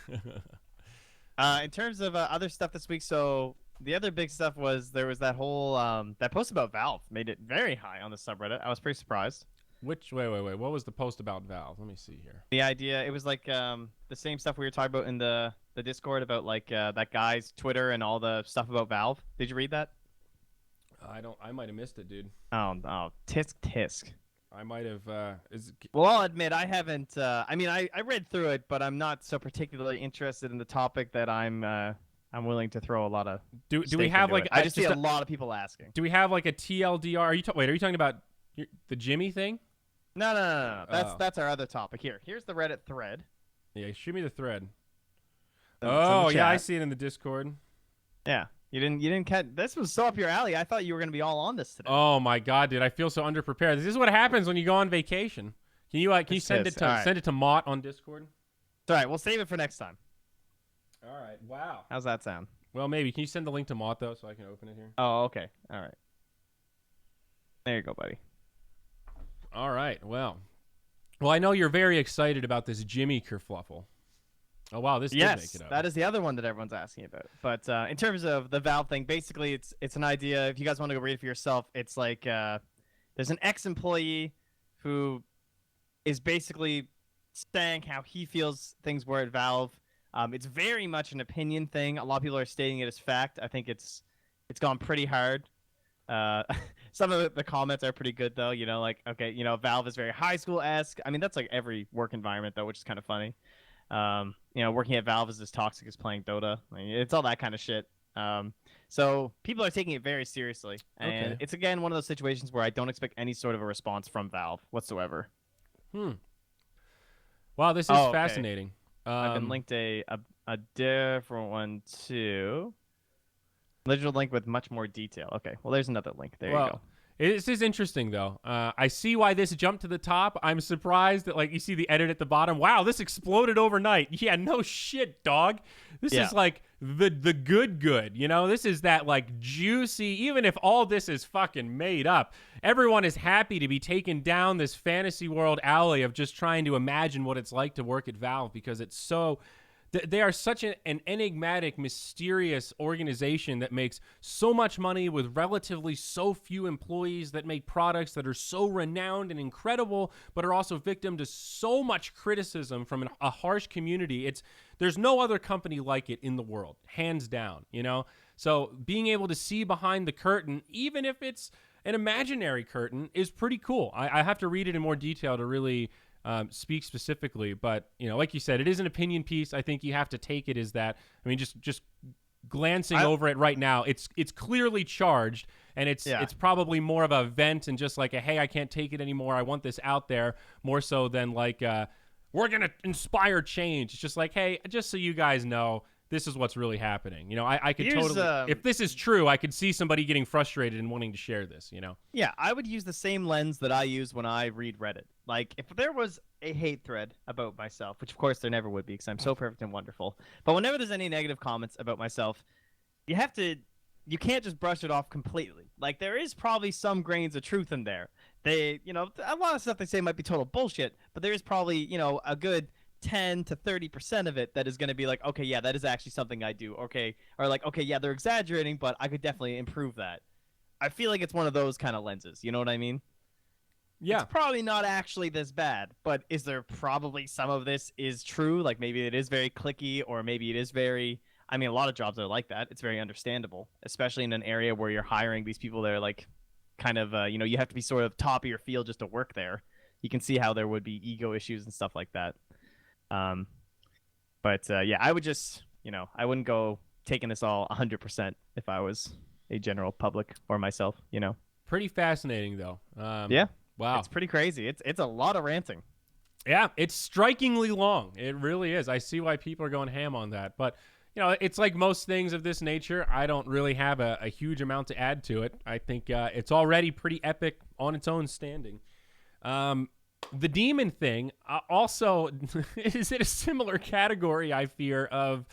In terms of other stuff this week, so the other big stuff was there was that whole that post about Valve made it very high on the subreddit. I was pretty surprised. Wait. What was the post about Valve? Let me see here. The idea, it was like the same stuff we were talking about in the Discord about like that guy's Twitter and all the stuff about Valve. Did you read that? I might have missed it, dude. Oh, tisk. I might have. Well, I'll admit I haven't. I read through it, but I'm not so particularly interested in the topic that I'm willing to throw a lot of. Do we have like? I just see a lot of people asking. Do we have like a TLDR? Are you talking about the Jimmy thing? No. That's our other topic here. Here's the Reddit thread. Yeah, shoot me the thread. Yeah, I see it in the Discord. Yeah. You didn't catch. This was so up your alley. I thought you were going to be all on this today. Oh my god, dude! I feel so underprepared. This is what happens when you go on vacation. Can you send it to Mott on Discord? It's all right. We'll save it for next time. All right. Wow. How's that sound? Well, maybe. Can you send the link to Mott though, so I can open it here? Oh, okay. All right. There you go, buddy. All right. Well, I know you're very excited about this Jimmy kerfluffle. Oh wow, this did make Yes, it up. that is the other one that everyone's asking about. But in terms of the Valve thing, basically it's an idea. If you guys want to go read it for yourself, it's like there's an ex-employee who is basically saying how he feels things were at Valve. It's very much an opinion thing. A lot of people are stating it as fact. I think it's gone pretty hard. Some of the comments are pretty good though. Like okay, Valve is very high school-esque. I mean, that's like every work environment though, which is kind of funny. Working at Valve is as toxic as playing Dota. I mean, it's all that kind of shit. So people are taking it very seriously, and it's again one of those situations where I don't expect any sort of a response from Valve whatsoever. Wow, this is fascinating. I've been linked a different one too. Digital link with much more detail. Okay, well, there's another link. There you go. This is interesting, though. I see why this jumped to the top. I'm surprised that, like, you see the edit at the bottom. Wow, this exploded overnight. Yeah, no shit, dog. This is, like, the good. This is that, like, juicy, even if all this is fucking made up, everyone is happy to be taken down this fantasy world alley of just trying to imagine what it's like to work at Valve because it's so... They are such an enigmatic, mysterious organization that makes so much money with relatively so few employees, that make products that are so renowned and incredible, but are also victim to so much criticism from a harsh community. There's no other company like it in the world, hands down, So being able to see behind the curtain, even if it's an imaginary curtain, is pretty cool. I have to read it in more detail to really... speak specifically, but like you said, it is an opinion piece. I think you have to take it as that. I mean, just glancing over it right now, it's clearly charged, and it's probably more of a vent and just like a hey, I can't take it anymore. I want this out there more so than like we're gonna inspire change. It's just like hey, just so you guys know. This is what's really happening. I could totally, if this is true, I could see somebody getting frustrated and wanting to share this, Yeah, I would use the same lens that I use when I read Reddit. Like, if there was a hate thread about myself, which of course there never would be because I'm so perfect and wonderful, but whenever there's any negative comments about myself, you can't just brush it off completely. Like, there is probably some grains of truth in there. A lot of stuff they say might be total bullshit, but there is probably, a good 10 to 30% of it that is going to be like, okay, yeah, that is actually something I do. Okay. Or like, okay, yeah, they're exaggerating, but I could definitely improve that. I feel like it's one of those kind of lenses. You know what I mean? Yeah. It's probably not actually this bad, but is there probably some of this is true? Like maybe it is very clicky, or maybe it is very, I mean, a lot of jobs are like that. It's very understandable, especially in an area where you're hiring these people that are like kind of, you have to be sort of top of your field just to work there. You can see how there would be ego issues and stuff like that. Yeah, I would just, I wouldn't go taking this all 100% if I was a general public or myself, Pretty fascinating though. Yeah. Wow. It's pretty crazy. It's a lot of ranting. Yeah, it's strikingly long. It really is. I see why people are going ham on that. But, it's like most things of this nature. I don't really have a huge amount to add to it. I think it's already pretty epic on its own standing. The demon thing also is in a similar category, I fear, of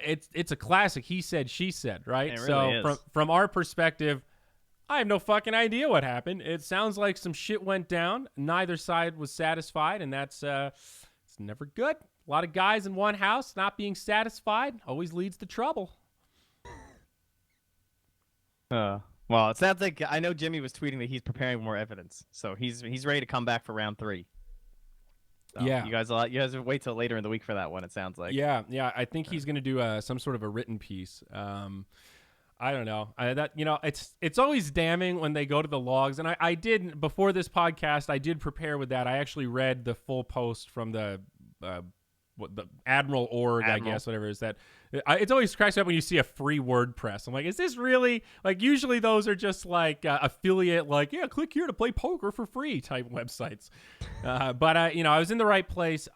it's a classic he said, she said, right? It really so is. From our perspective, I have no fucking idea what happened. It sounds like some shit went down. Neither side was satisfied, and that's it's never good. A lot of guys in one house not being satisfied always leads to trouble. Well, it sounds like I know Jimmy was tweeting that he's preparing more evidence, so he's ready to come back for round 3. So yeah, you guys wait till later in the week for that one. It sounds like. Yeah. I think he's gonna do some sort of a written piece. I don't know. It's always damning when they go to the logs, and I did before this podcast. I did prepare with that. I actually read the full post from the Admiral org, I guess, whatever it is that. It's always cracks me up when you see a free WordPress. I'm like, is this really like? Usually those are just like affiliate, like click here to play poker for free type websites. But I was in the right place.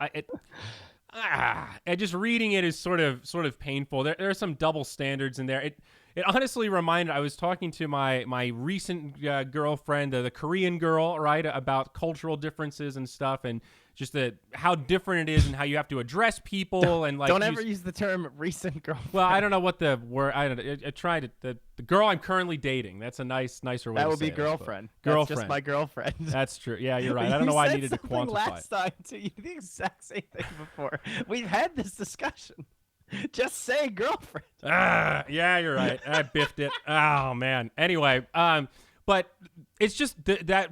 And just reading it is sort of painful. There are some double standards in there. It honestly reminded. I was talking to my recent girlfriend, the Korean girl, right, about cultural differences and stuff, and just how different it is and how you have to address people and like. Don't ever use the term recent girlfriend. Well, I don't know what the word. I don't know. I tried it. The girl I'm currently dating. That's a nicer way. That to would say be girlfriend. It, girlfriend. That's just my girlfriend. That's true. Yeah, you're right. I don't know why I needed to quantify. Last time to you the exact same thing before. We've had this discussion. Just say girlfriend. Yeah, you're right. I biffed it. Oh man. Anyway, but it's just that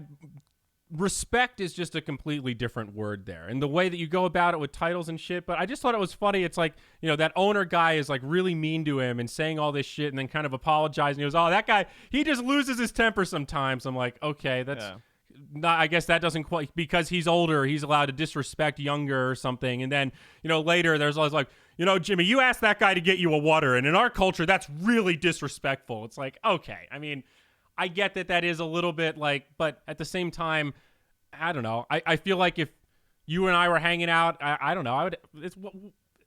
respect is just a completely different word there, and the way that you go about it with titles and shit. But I just thought it was funny. It's like, that owner guy is like really mean to him and saying all this shit, and then kind of apologizing. He goes, "Oh, that guy, he just loses his temper sometimes." I'm like, okay, that's. Yeah. Not, I guess that doesn't quite, because he's older, he's allowed to disrespect younger or something. And then, later there's always like, Jimmy, you asked that guy to get you a water, and in our culture, that's really disrespectful. It's like, okay. I mean, I get that is a little bit like, but at the same time, I don't know. I feel like if you and I were hanging out, I don't know.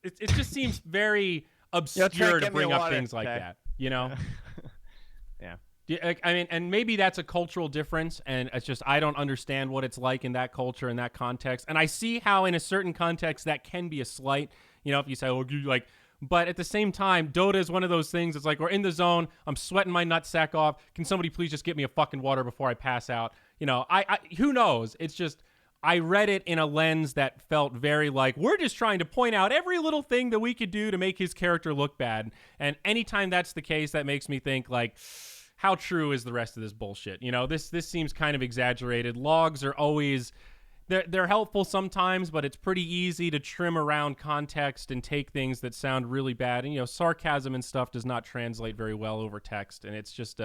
It just seems very obscure to bring up things like that, Yeah. I mean, and maybe that's a cultural difference, and it's just I don't understand what it's like in that culture, in that context. And I see how in a certain context that can be a slight, if you say, oh, you like, but at the same time, Dota is one of those things. It's like, we're in the zone. I'm sweating my nutsack off. Can somebody please just get me a fucking water before I pass out? I who knows? It's just, I read it in a lens that felt very like, we're just trying to point out every little thing that we could do to make his character look bad. And anytime that's the case, that makes me think like, how true is the rest of this bullshit? This seems kind of exaggerated. Logs are always, they're helpful sometimes, but it's pretty easy to trim around context and take things that sound really bad. And, sarcasm and stuff does not translate very well over text. And it's just,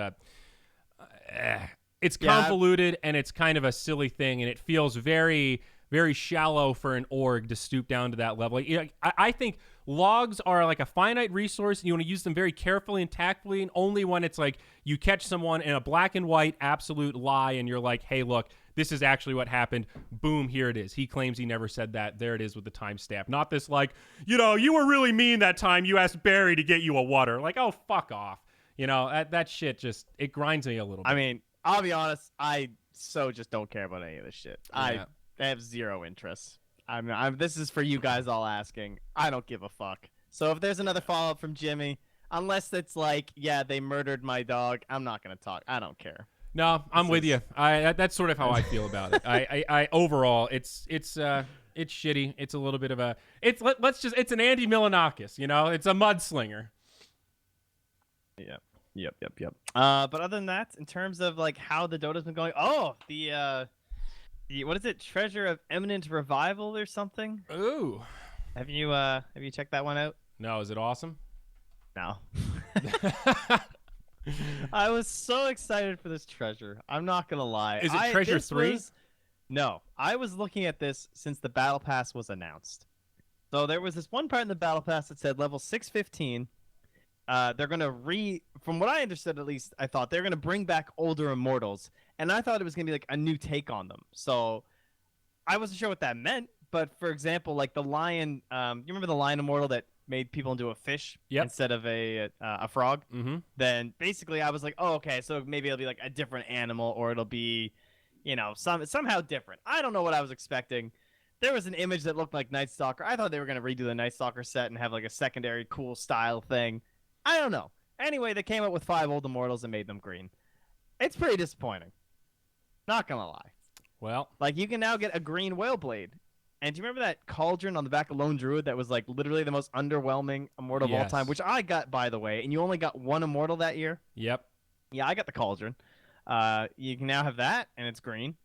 it's convoluted and it's kind of a silly thing. And it feels very, very shallow for an org to stoop down to that level. I think logs are like a finite resource, and you want to use them very carefully and tactfully, and only when it's like you catch someone in a black and white absolute lie and you're like, hey, look, this is actually what happened. Boom, here it is. He claims he never said that. There it is with the timestamp. Not this like, you were really mean that time you asked Barry to get you a water. Like, oh, fuck off. That shit just, it grinds me a little bit. I mean, I'll be honest, I just don't care about any of this shit. Yeah. I have zero interest. This is for you guys all asking. I don't give a fuck. So if there's another follow-up from Jimmy, unless it's like, yeah, they murdered my dog, I'm not going to talk. I don't care. No, I'm with you. That's sort of how I feel about it. I overall, it's shitty. It's a little bit of it's an Andy Milonakis, it's a mudslinger. Yeah. Yep. But other than that, in terms of like how the Dota's been going, what is it? Treasure of Eminent Revival or something? Ooh. Have you checked that one out? No, is it awesome? No. I was so excited for this treasure. I'm not gonna lie. Is it Treasure 3? No. I was looking at this since the Battle Pass was announced. So there was this one part in the Battle Pass that said level 615. They're gonna from what I understood, at least I thought they're gonna bring back older immortals, and I thought it was gonna be like a new take on them. So I wasn't sure what that meant, but for example, like the lion, you remember the lion immortal that made people into a fish instead of a frog? Mm-hmm. Then basically I was like, oh, okay, so maybe it'll be like a different animal, or it'll be, somehow different. I don't know what I was expecting. There was an image that looked like Night Stalker. I thought they were gonna redo the Night Stalker set and have like a secondary cool style thing. I don't know. Anyway, they came up with 5 old immortals and made them green. It's pretty disappointing. Not gonna lie. Well, like you can now get a green whale blade. And do you remember that cauldron on the back of Lone Druid that was like literally the most underwhelming immortal of all time, which I got, by the way, and you only got 1 immortal that year? Yep. Yeah, I got the cauldron. You can now have that, and it's green.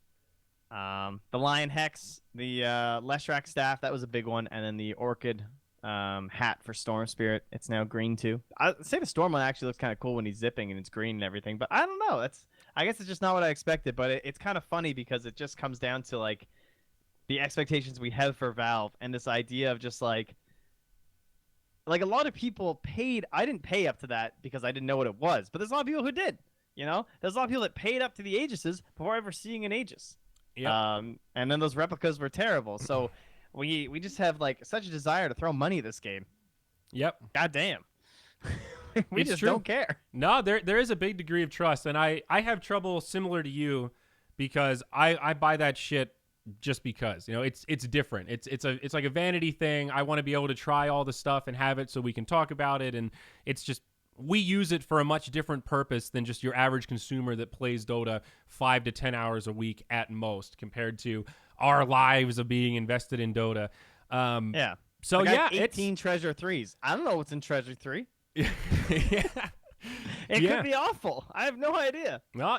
The Lion Hex, the Leshrac staff, that was a big one, and then the Orchid hat for Storm Spirit, it's now green too. I'd say the Storm one actually looks kind of cool when he's zipping and it's green and everything, but I don't know. I guess it's just not what I expected, but it's kind of funny because it just comes down to like the expectations we have for Valve and this idea of just like a lot of people paid. I didn't pay up to that because I didn't know what it was, but there's a lot of people who did. There's a lot of people that paid up to the Aegises before ever seeing an Aegis. Yeah. And then those replicas were terrible. So we just have like such a desire to throw money at this game. Yep. God damn. We It's just true. don't care. No, there is a big degree of trust, and I have trouble similar to you because I buy that shit just because, you know, it's different. It's like a vanity thing. I want to be able to try all the stuff and have it so we can talk about it, and it's just we use it for a much different purpose than just your average consumer that plays Dota 5 to 10 hours a week at most, compared to our lives of being invested in Dota. Yeah. So Like, I yeah, have 18 Treasure 3s. I don't know what's in Treasure 3. yeah. It Yeah. could be awful. I have no idea. Well,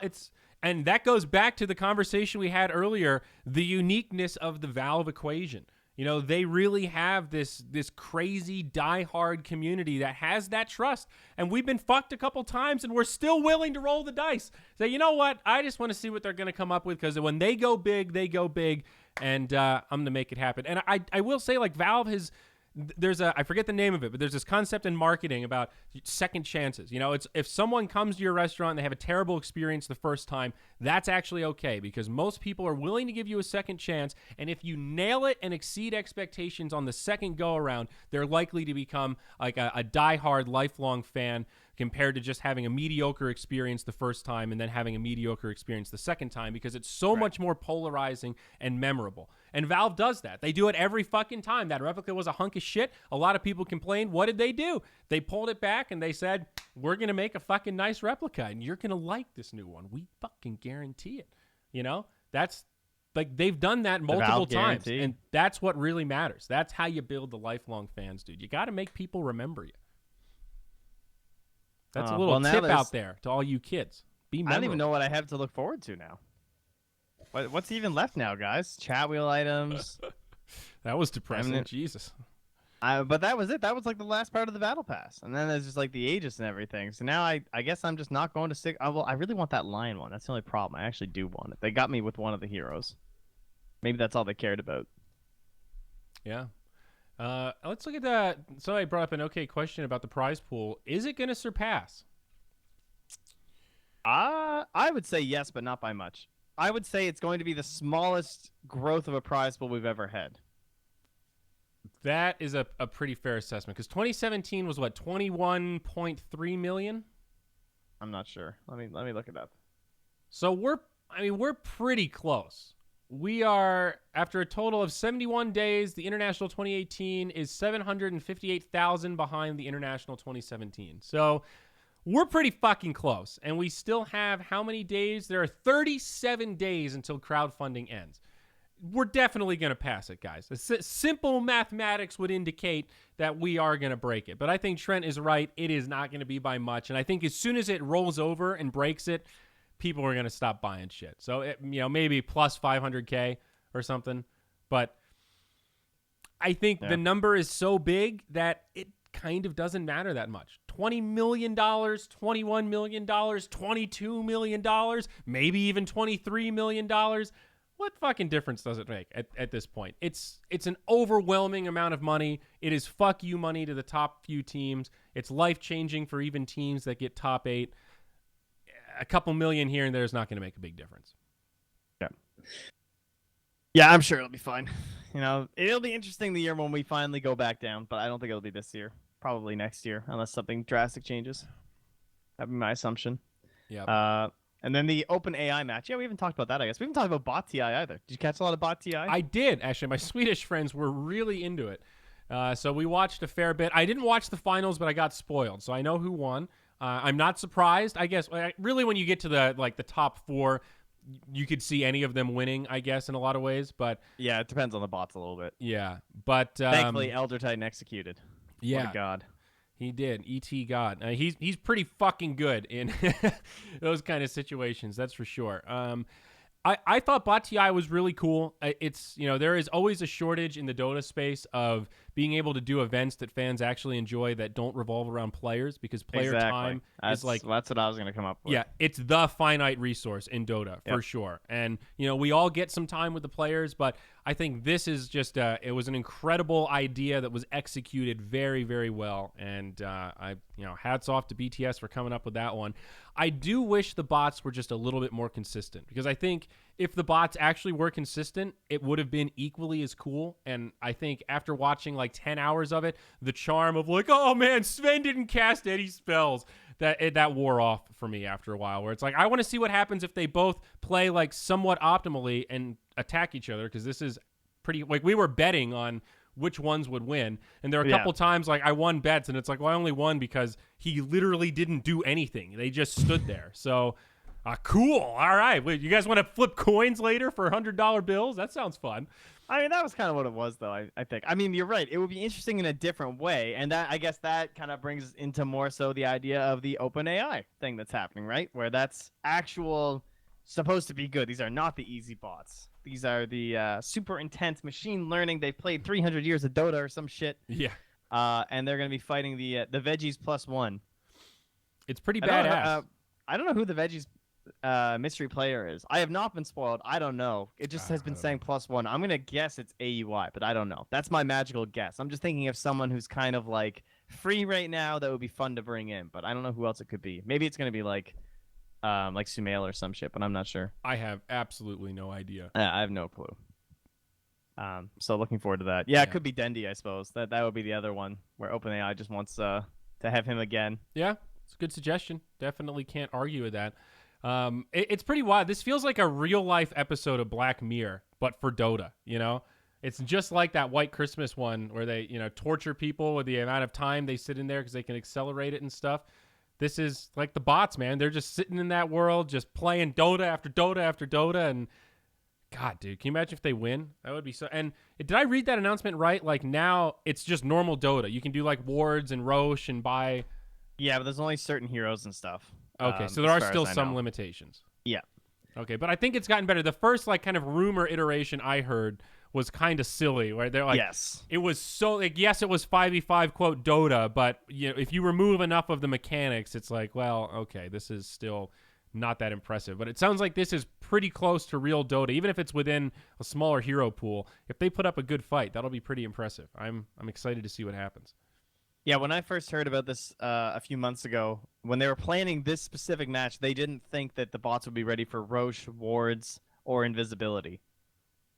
and that goes back to the conversation we had earlier, the uniqueness of the Valve equation. You know, they really have this crazy diehard community that has that trust. And we've been fucked a couple times, and we're still willing to roll the dice. Say, you know what? I just want to see what they're going to come up with, because when they go big, they go big. And I'm going to make it happen. And I will say, like, Valve has... I forget the name of it, but there's this concept in marketing about second chances. You know, it's if someone comes to your restaurant and they have a terrible experience the first time, that's actually okay, because most people are willing to give you a second chance. And if you nail it and exceed expectations on the second go around, they're likely to become like a diehard lifelong fan, compared to just having a mediocre experience the first time and then having a mediocre experience the second time, because it's so much more polarizing and memorable. And Valve does that. They do it every fucking time. That replica was a hunk of shit. A lot of people complained. What did they do? They pulled it back and they said, we're going to make a fucking nice replica and you're going to like this new one. We fucking guarantee it. You know, that's like, they've done that multiple times. guarantee. And that's what really matters. That's how you build the lifelong fans, dude. You got to make people remember you. That's a little tip out there to all you kids. Be memorable. I don't even know what I have to look forward to now. What's even left now, guys? Chat wheel items. That was depressing. I mean, Jesus. But that was it. That was like the last part of the battle pass, and then there's just like the Aegis and everything. So now I guess I'm just not going to stick. Well, I really want that lion one. That's the only problem. I actually do want it. They got me with one of the heroes. Maybe that's all they cared about. Yeah. Let's look at that. Somebody brought up an okay question about the prize pool. Is it going to surpass? I would say yes, but not by much. I would say it's going to be the smallest growth of a prize pool we've ever had. That is a pretty fair assessment, because 2017 was what, 21.3 million? I'm not sure. Let me look it up. So we're pretty close. We are, after a total of 71 days, the International 2018 is 758,000 behind the International 2017. So we're pretty fucking close. And we still have how many days? There are 37 days until crowdfunding ends. We're definitely going to pass it, guys. Simple mathematics would indicate that we are going to break it. But I think Trent is right. It is not going to be by much. And I think as soon as it rolls over and breaks it, people are going to stop buying shit. So, maybe plus 500K or something. But I think the number is so big that it kind of doesn't matter that much. $20 million, $21 million, $22 million, maybe even $23 million. What fucking difference does it make at this point? It's an overwhelming amount of money. It is fuck you money to the top few teams. It's life-changing for even teams that get top 8. A couple million here and there is not going to make a big difference. Yeah, I'm sure it'll be fine. It'll be interesting the year when we finally go back down, but I don't think it'll be this year. Probably next year, unless something drastic changes. That'd be my assumption. Yeah. And then the open AI match. Yeah, we haven't talked about that, I guess. We haven't talked about bot TI either. Did you catch a lot of bot TI? I did, actually. My Swedish friends were really into it. So we watched a fair bit. I didn't watch the finals, but I got spoiled. So I know who won. I'm not surprised. I guess, really, when you get to the top 4, you could see any of them winning, I guess, in a lot of ways. But yeah, it depends on the bots a little bit. Yeah. But thankfully, Elder Titan executed. Yeah. What a god. He did. E.T. God. He's pretty fucking good in those kind of situations, that's for sure. I thought bot TI was really cool. It's, there is always a shortage in the Dota space of being able to do events that fans actually enjoy that don't revolve around players, because player time is like... That's what I was going to come up with. Yeah, it's the finite resource in Dota, for sure. And, we all get some time with the players, but I think this is just... it was an incredible idea that was executed very, very well. And, hats off to BTS for coming up with that one. I do wish the bots were just a little bit more consistent, because I think if the bots actually were consistent, it would have been equally as cool. And I think after watching like 10 hours of it, the charm of like, oh man, Sven didn't cast any spells, that wore off for me after a while, where it's like, I want to see what happens if they both play like somewhat optimally and attack each other. Cause this is pretty, like, we were betting on which ones would win. And there are a couple times like I won bets and it's like, well, I only won because he literally didn't do anything. They just stood there. So cool. All right. Wait, you guys want to flip coins later for $100 bills? That sounds fun. I mean, that was kind of what it was, though, I think. I mean, you're right. It would be interesting in a different way. And that, I guess that kind of brings us into more so the idea of the OpenAI thing that's happening, right? Where that's supposed to be good. These are not the easy bots. These are the super intense machine learning. They've played 300 years of Dota or some shit. Yeah. And they're going to be fighting the Veggies +1. It's pretty badass. I don't know who the Veggies mystery player is. I have not been spoiled. I don't know. It just has been saying +1. I'm going to guess it's AUI, but I don't know. That's my magical guess. I'm just thinking of someone who's kind of like free right now that would be fun to bring in, but I don't know who else it could be. Maybe it's going to be like Sumail or some shit, but I'm not sure. I have absolutely no idea. I have no clue. So looking forward to that. Yeah, it could be Dendi, I suppose. That would be the other one where OpenAI just wants to have him again. Yeah, it's a good suggestion. Definitely can't argue with that. It's pretty wild. This feels like a real life episode of Black Mirror, but for Dota, you know? It's just like that White Christmas one where they, torture people with the amount of time they sit in there because they can accelerate it and stuff. This is like the bots, man. They're just sitting in that world, just playing Dota after Dota after Dota. And God, dude, can you imagine if they win? That would be so. And did I read that announcement right? Like now it's just normal Dota. You can do like wards and Roche and buy. Yeah, but there's only certain heroes and stuff. Okay, so there are still some limitations. Yeah. Okay, but I think it's gotten better. The first like kind of rumor iteration I heard was kind of silly, where they're like, yes, it was so like, yes, it was 5v5 quote Dota, but if you remove enough of the mechanics, it's like, well, okay, this is still not that impressive. But it sounds like this is pretty close to real Dota, even if it's within a smaller hero pool. If they put up a good fight, that'll be pretty impressive. I'm excited to see what happens. Yeah, when I first heard about this a few months ago, when they were planning this specific match, they didn't think that the bots would be ready for Roche, wards, or invisibility.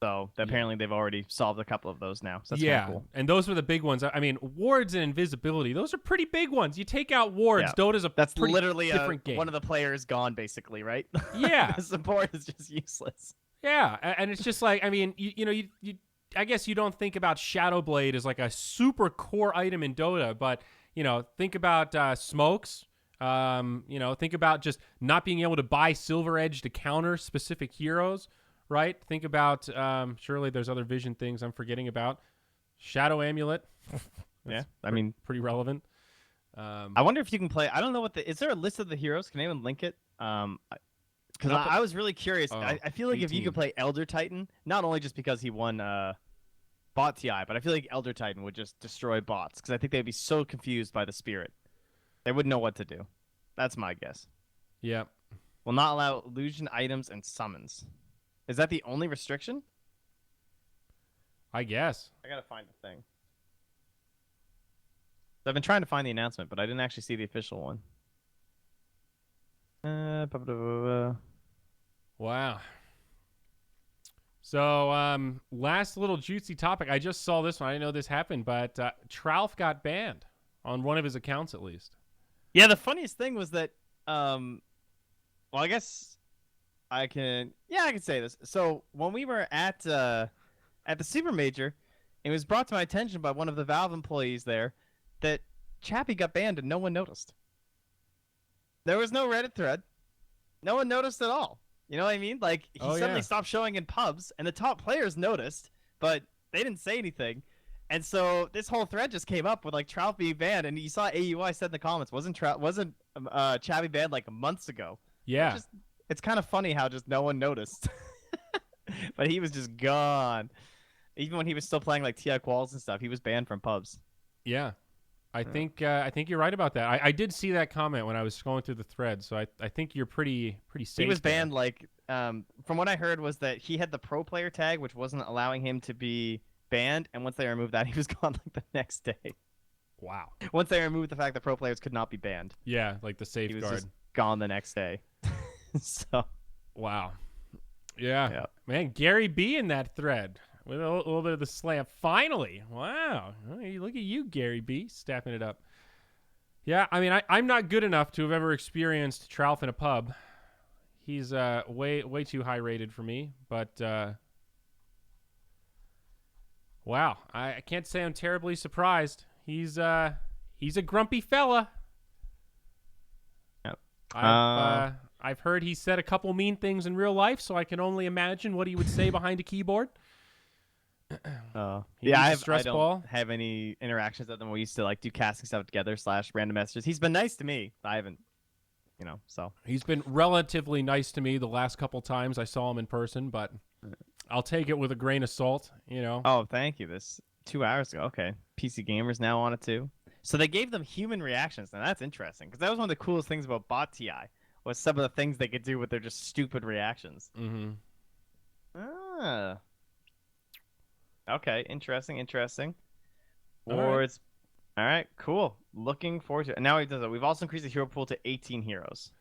So apparently they've already solved a couple of those now. So that's kind of cool. And those were the big ones. I mean, wards and invisibility, those are pretty big ones. You take out wards, Dota's that's pretty literally different game. One of the players gone, basically, right? Yeah. The support is just useless. Yeah, and it's just like, I mean, you I guess you don't think about Shadowblade as like a super core item in Dota, but, think about smokes. Think about just not being able to buy Silver Edge to counter specific heroes, right? Think about, surely there's other vision things I'm forgetting about. Shadow Amulet. Yeah, I mean, pretty relevant. I wonder if you can play, I don't know is there a list of the heroes? Can anyone link it? Because I was really curious. I feel like 18. if you could play Elder Titan, not only just because he won Bot TI, but I feel like Elder Titan would just destroy bots because I think they'd be so confused by the spirit. They wouldn't know what to do. That's my guess. Yeah. Will not allow illusion items and summons. Is that the only restriction? I guess. I gotta find the thing. I've been trying to find the announcement, but I didn't actually see the official one. Wow. So, last little juicy topic. I just saw this one. I didn't know this happened, but Tralf got banned on one of his accounts, at least. Yeah, the funniest thing was that, well, I guess I can say this. So when we were at the Super Major, it was brought to my attention by one of the Valve employees there that Chappie got banned and no one noticed. There was no Reddit thread. No one noticed at all. You know what I mean? Like, he suddenly stopped showing in pubs, and the top players noticed, but they didn't say anything. And so this whole thread just came up with, like, Trout being banned, and you saw AUI said in the comments, wasn't Chappie banned, like, months ago? Yeah. It's kind of funny how just no one noticed. But he was just gone. Even when he was still playing, like, TI quals and stuff, he was banned from pubs. Yeah. I think you're right about that. I did see that comment when I was scrolling through the thread, so I think you're pretty safe. He was banned, like, from what I heard was that he had the pro player tag, which wasn't allowing him to be banned, and once they removed that, he was gone like the next day. Wow. Once they removed the fact that pro players could not be banned. Yeah, like the safeguard. He was just gone the next day. So. Wow. Yeah. Yeah. Man, Gary B in that thread with a little bit of the slam. Finally. Wow. Hey, look at you, Gary B, stepping it up. Yeah, I mean, I'm not good enough to have ever experienced Tralf in a pub. He's way too high rated for me, but wow, I can't say I'm terribly surprised. He's a grumpy fella. Yep. I've heard he said a couple mean things in real life, so I can only imagine what he would say behind a keyboard. I stress don't ball. have any interactions with him. We used to like do casting stuff together / random messages. He's been nice to me. I haven't, so. He's been relatively nice to me the last couple times I saw him in person, but I'll take it with a grain of salt, Oh, thank you. This 2 hours ago. Okay. PC Gamer's now on it too. So they gave them human reactions. Now that's interesting because that was one of the coolest things about Bot TI was some of the things they could do with their just stupid reactions. Mm-hmm. Ah. Okay. Interesting. All Words. All right. Cool. Looking forward to it. And now he does it. We've also increased the hero pool to 18 heroes.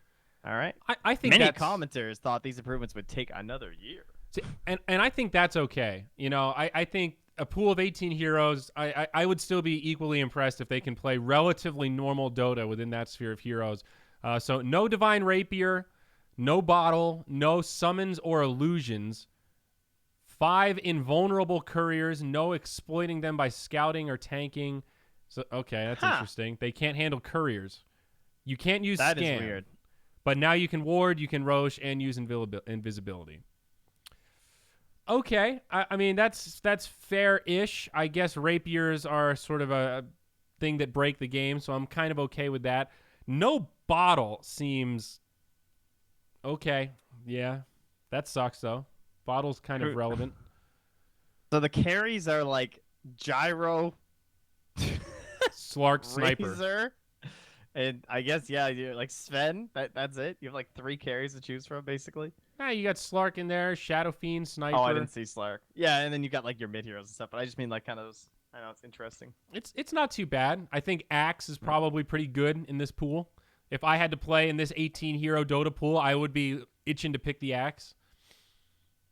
All right. I think many that's... commenters thought these improvements would take another year. And I think that's okay. I think a pool of 18 heroes, I would still be equally impressed if they can play relatively normal Dota within that sphere of heroes. So no Divine Rapier, no Bottle, no Summons or Illusions, 5 invulnerable couriers, no exploiting them by scouting or tanking. So okay, that's interesting. They can't handle couriers. You can't use That scan. is weird. But now you can ward, you can roche, and use invisibility. Okay, I mean that's fair-ish. I guess rapiers are sort of a thing that break the game, so I'm kind of okay with that. No Bottle seems okay. Yeah, that sucks though. Bottle's kind of relevant. So the carries are like Gyro, Slark, Sniper. Razor, and I guess you're like Sven. That's it. You have like 3 carries to choose from basically. You got Slark in there, Shadow Fiend, Sniper. Oh, I didn't see Slark. Yeah, and then you got like your mid heroes and stuff. But I just mean like kind of those. I know it's interesting. It's not too bad. I think Axe is probably pretty good in this pool. If I had to play in this 18 hero Dota pool, I would be itching to pick the Axe.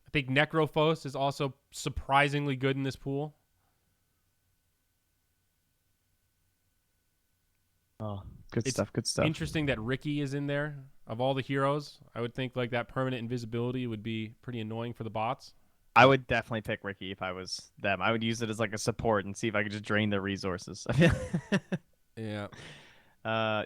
I think Necrophos is also surprisingly good in this pool. Oh, good It's stuff. Good stuff. Interesting that Ricky is in there. Of all the heroes, I would think like that permanent invisibility would be pretty annoying for the bots. I would definitely pick Ricky if I was them. I would use it as like a support and see if I could just drain their resources. Yeah.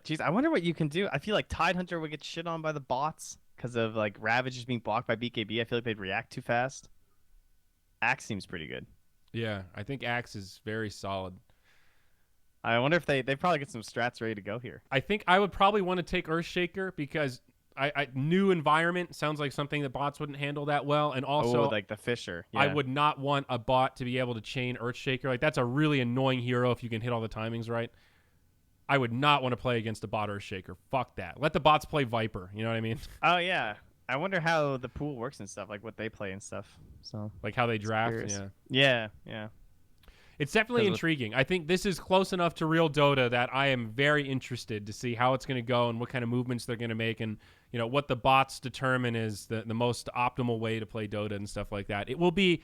Geez, I wonder what you can do. I feel like Tidehunter would get shit on by the bots because of like Ravage just being blocked by BKB. I feel like they'd react too fast. Axe seems pretty good. Yeah, I think Axe is very solid. I wonder if they probably get some strats ready to go here. I think I would probably want to take Earthshaker because I new environment sounds like something that bots wouldn't handle that well, and also like the Fisher. Yeah. I would not want a bot to be able to chain Earthshaker. Like that's a really annoying hero if you can hit all the timings right. I would not want to play against a bot Earthshaker. Fuck that. Let the bots play Viper. You know what I mean? Oh yeah. I wonder how the pool works and stuff, like what they play and stuff. So like how they draft. curious. Yeah. Yeah. It's definitely intriguing. I think this is close enough to real Dota that I am very interested to see how it's going to go and what kind of movements they're going to make and what the bots determine is the most optimal way to play Dota and stuff like that. It'll be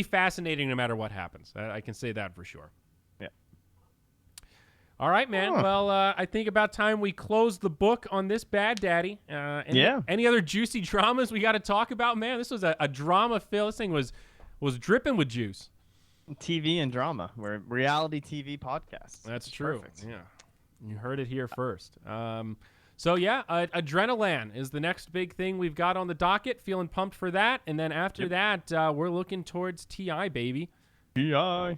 fascinating no matter what happens. I can say that for sure. Yeah. All right, man. Well, I think about time we close the book on this Bad Daddy. Any other juicy dramas we got to talk about, man? This was a drama fill. This thing was dripping with juice. TV and drama. We're a reality TV podcast. That's true. Perfect. Yeah, you heard it here first. So yeah, adrenaLAN is the next big thing we've got on the docket. Feeling pumped for that, and then after that, we're looking towards TI, baby. TI.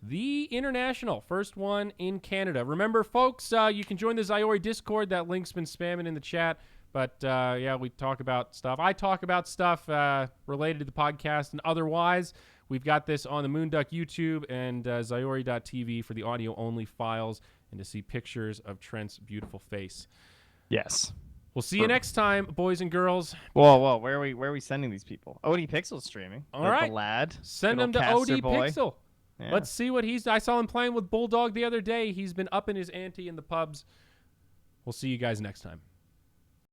The International, first one in Canada. Remember, folks, you can join the Zyori Discord. That link's been spamming in the chat. But, we talk about stuff. I talk about stuff related to the podcast and otherwise. We've got this on the Moonduck YouTube and Zyori.tv for the audio-only files and to see pictures of Trent's beautiful face. Yes. We'll see you next time, boys and girls. Whoa. Where are we sending these people? OD Pixel's streaming. All right. The lad. Send Good him to old OD caster boy. Pixel. Yeah. Let's see what I saw him playing with Bulldog the other day. He's been upping his ante in the pubs. We'll see you guys next time.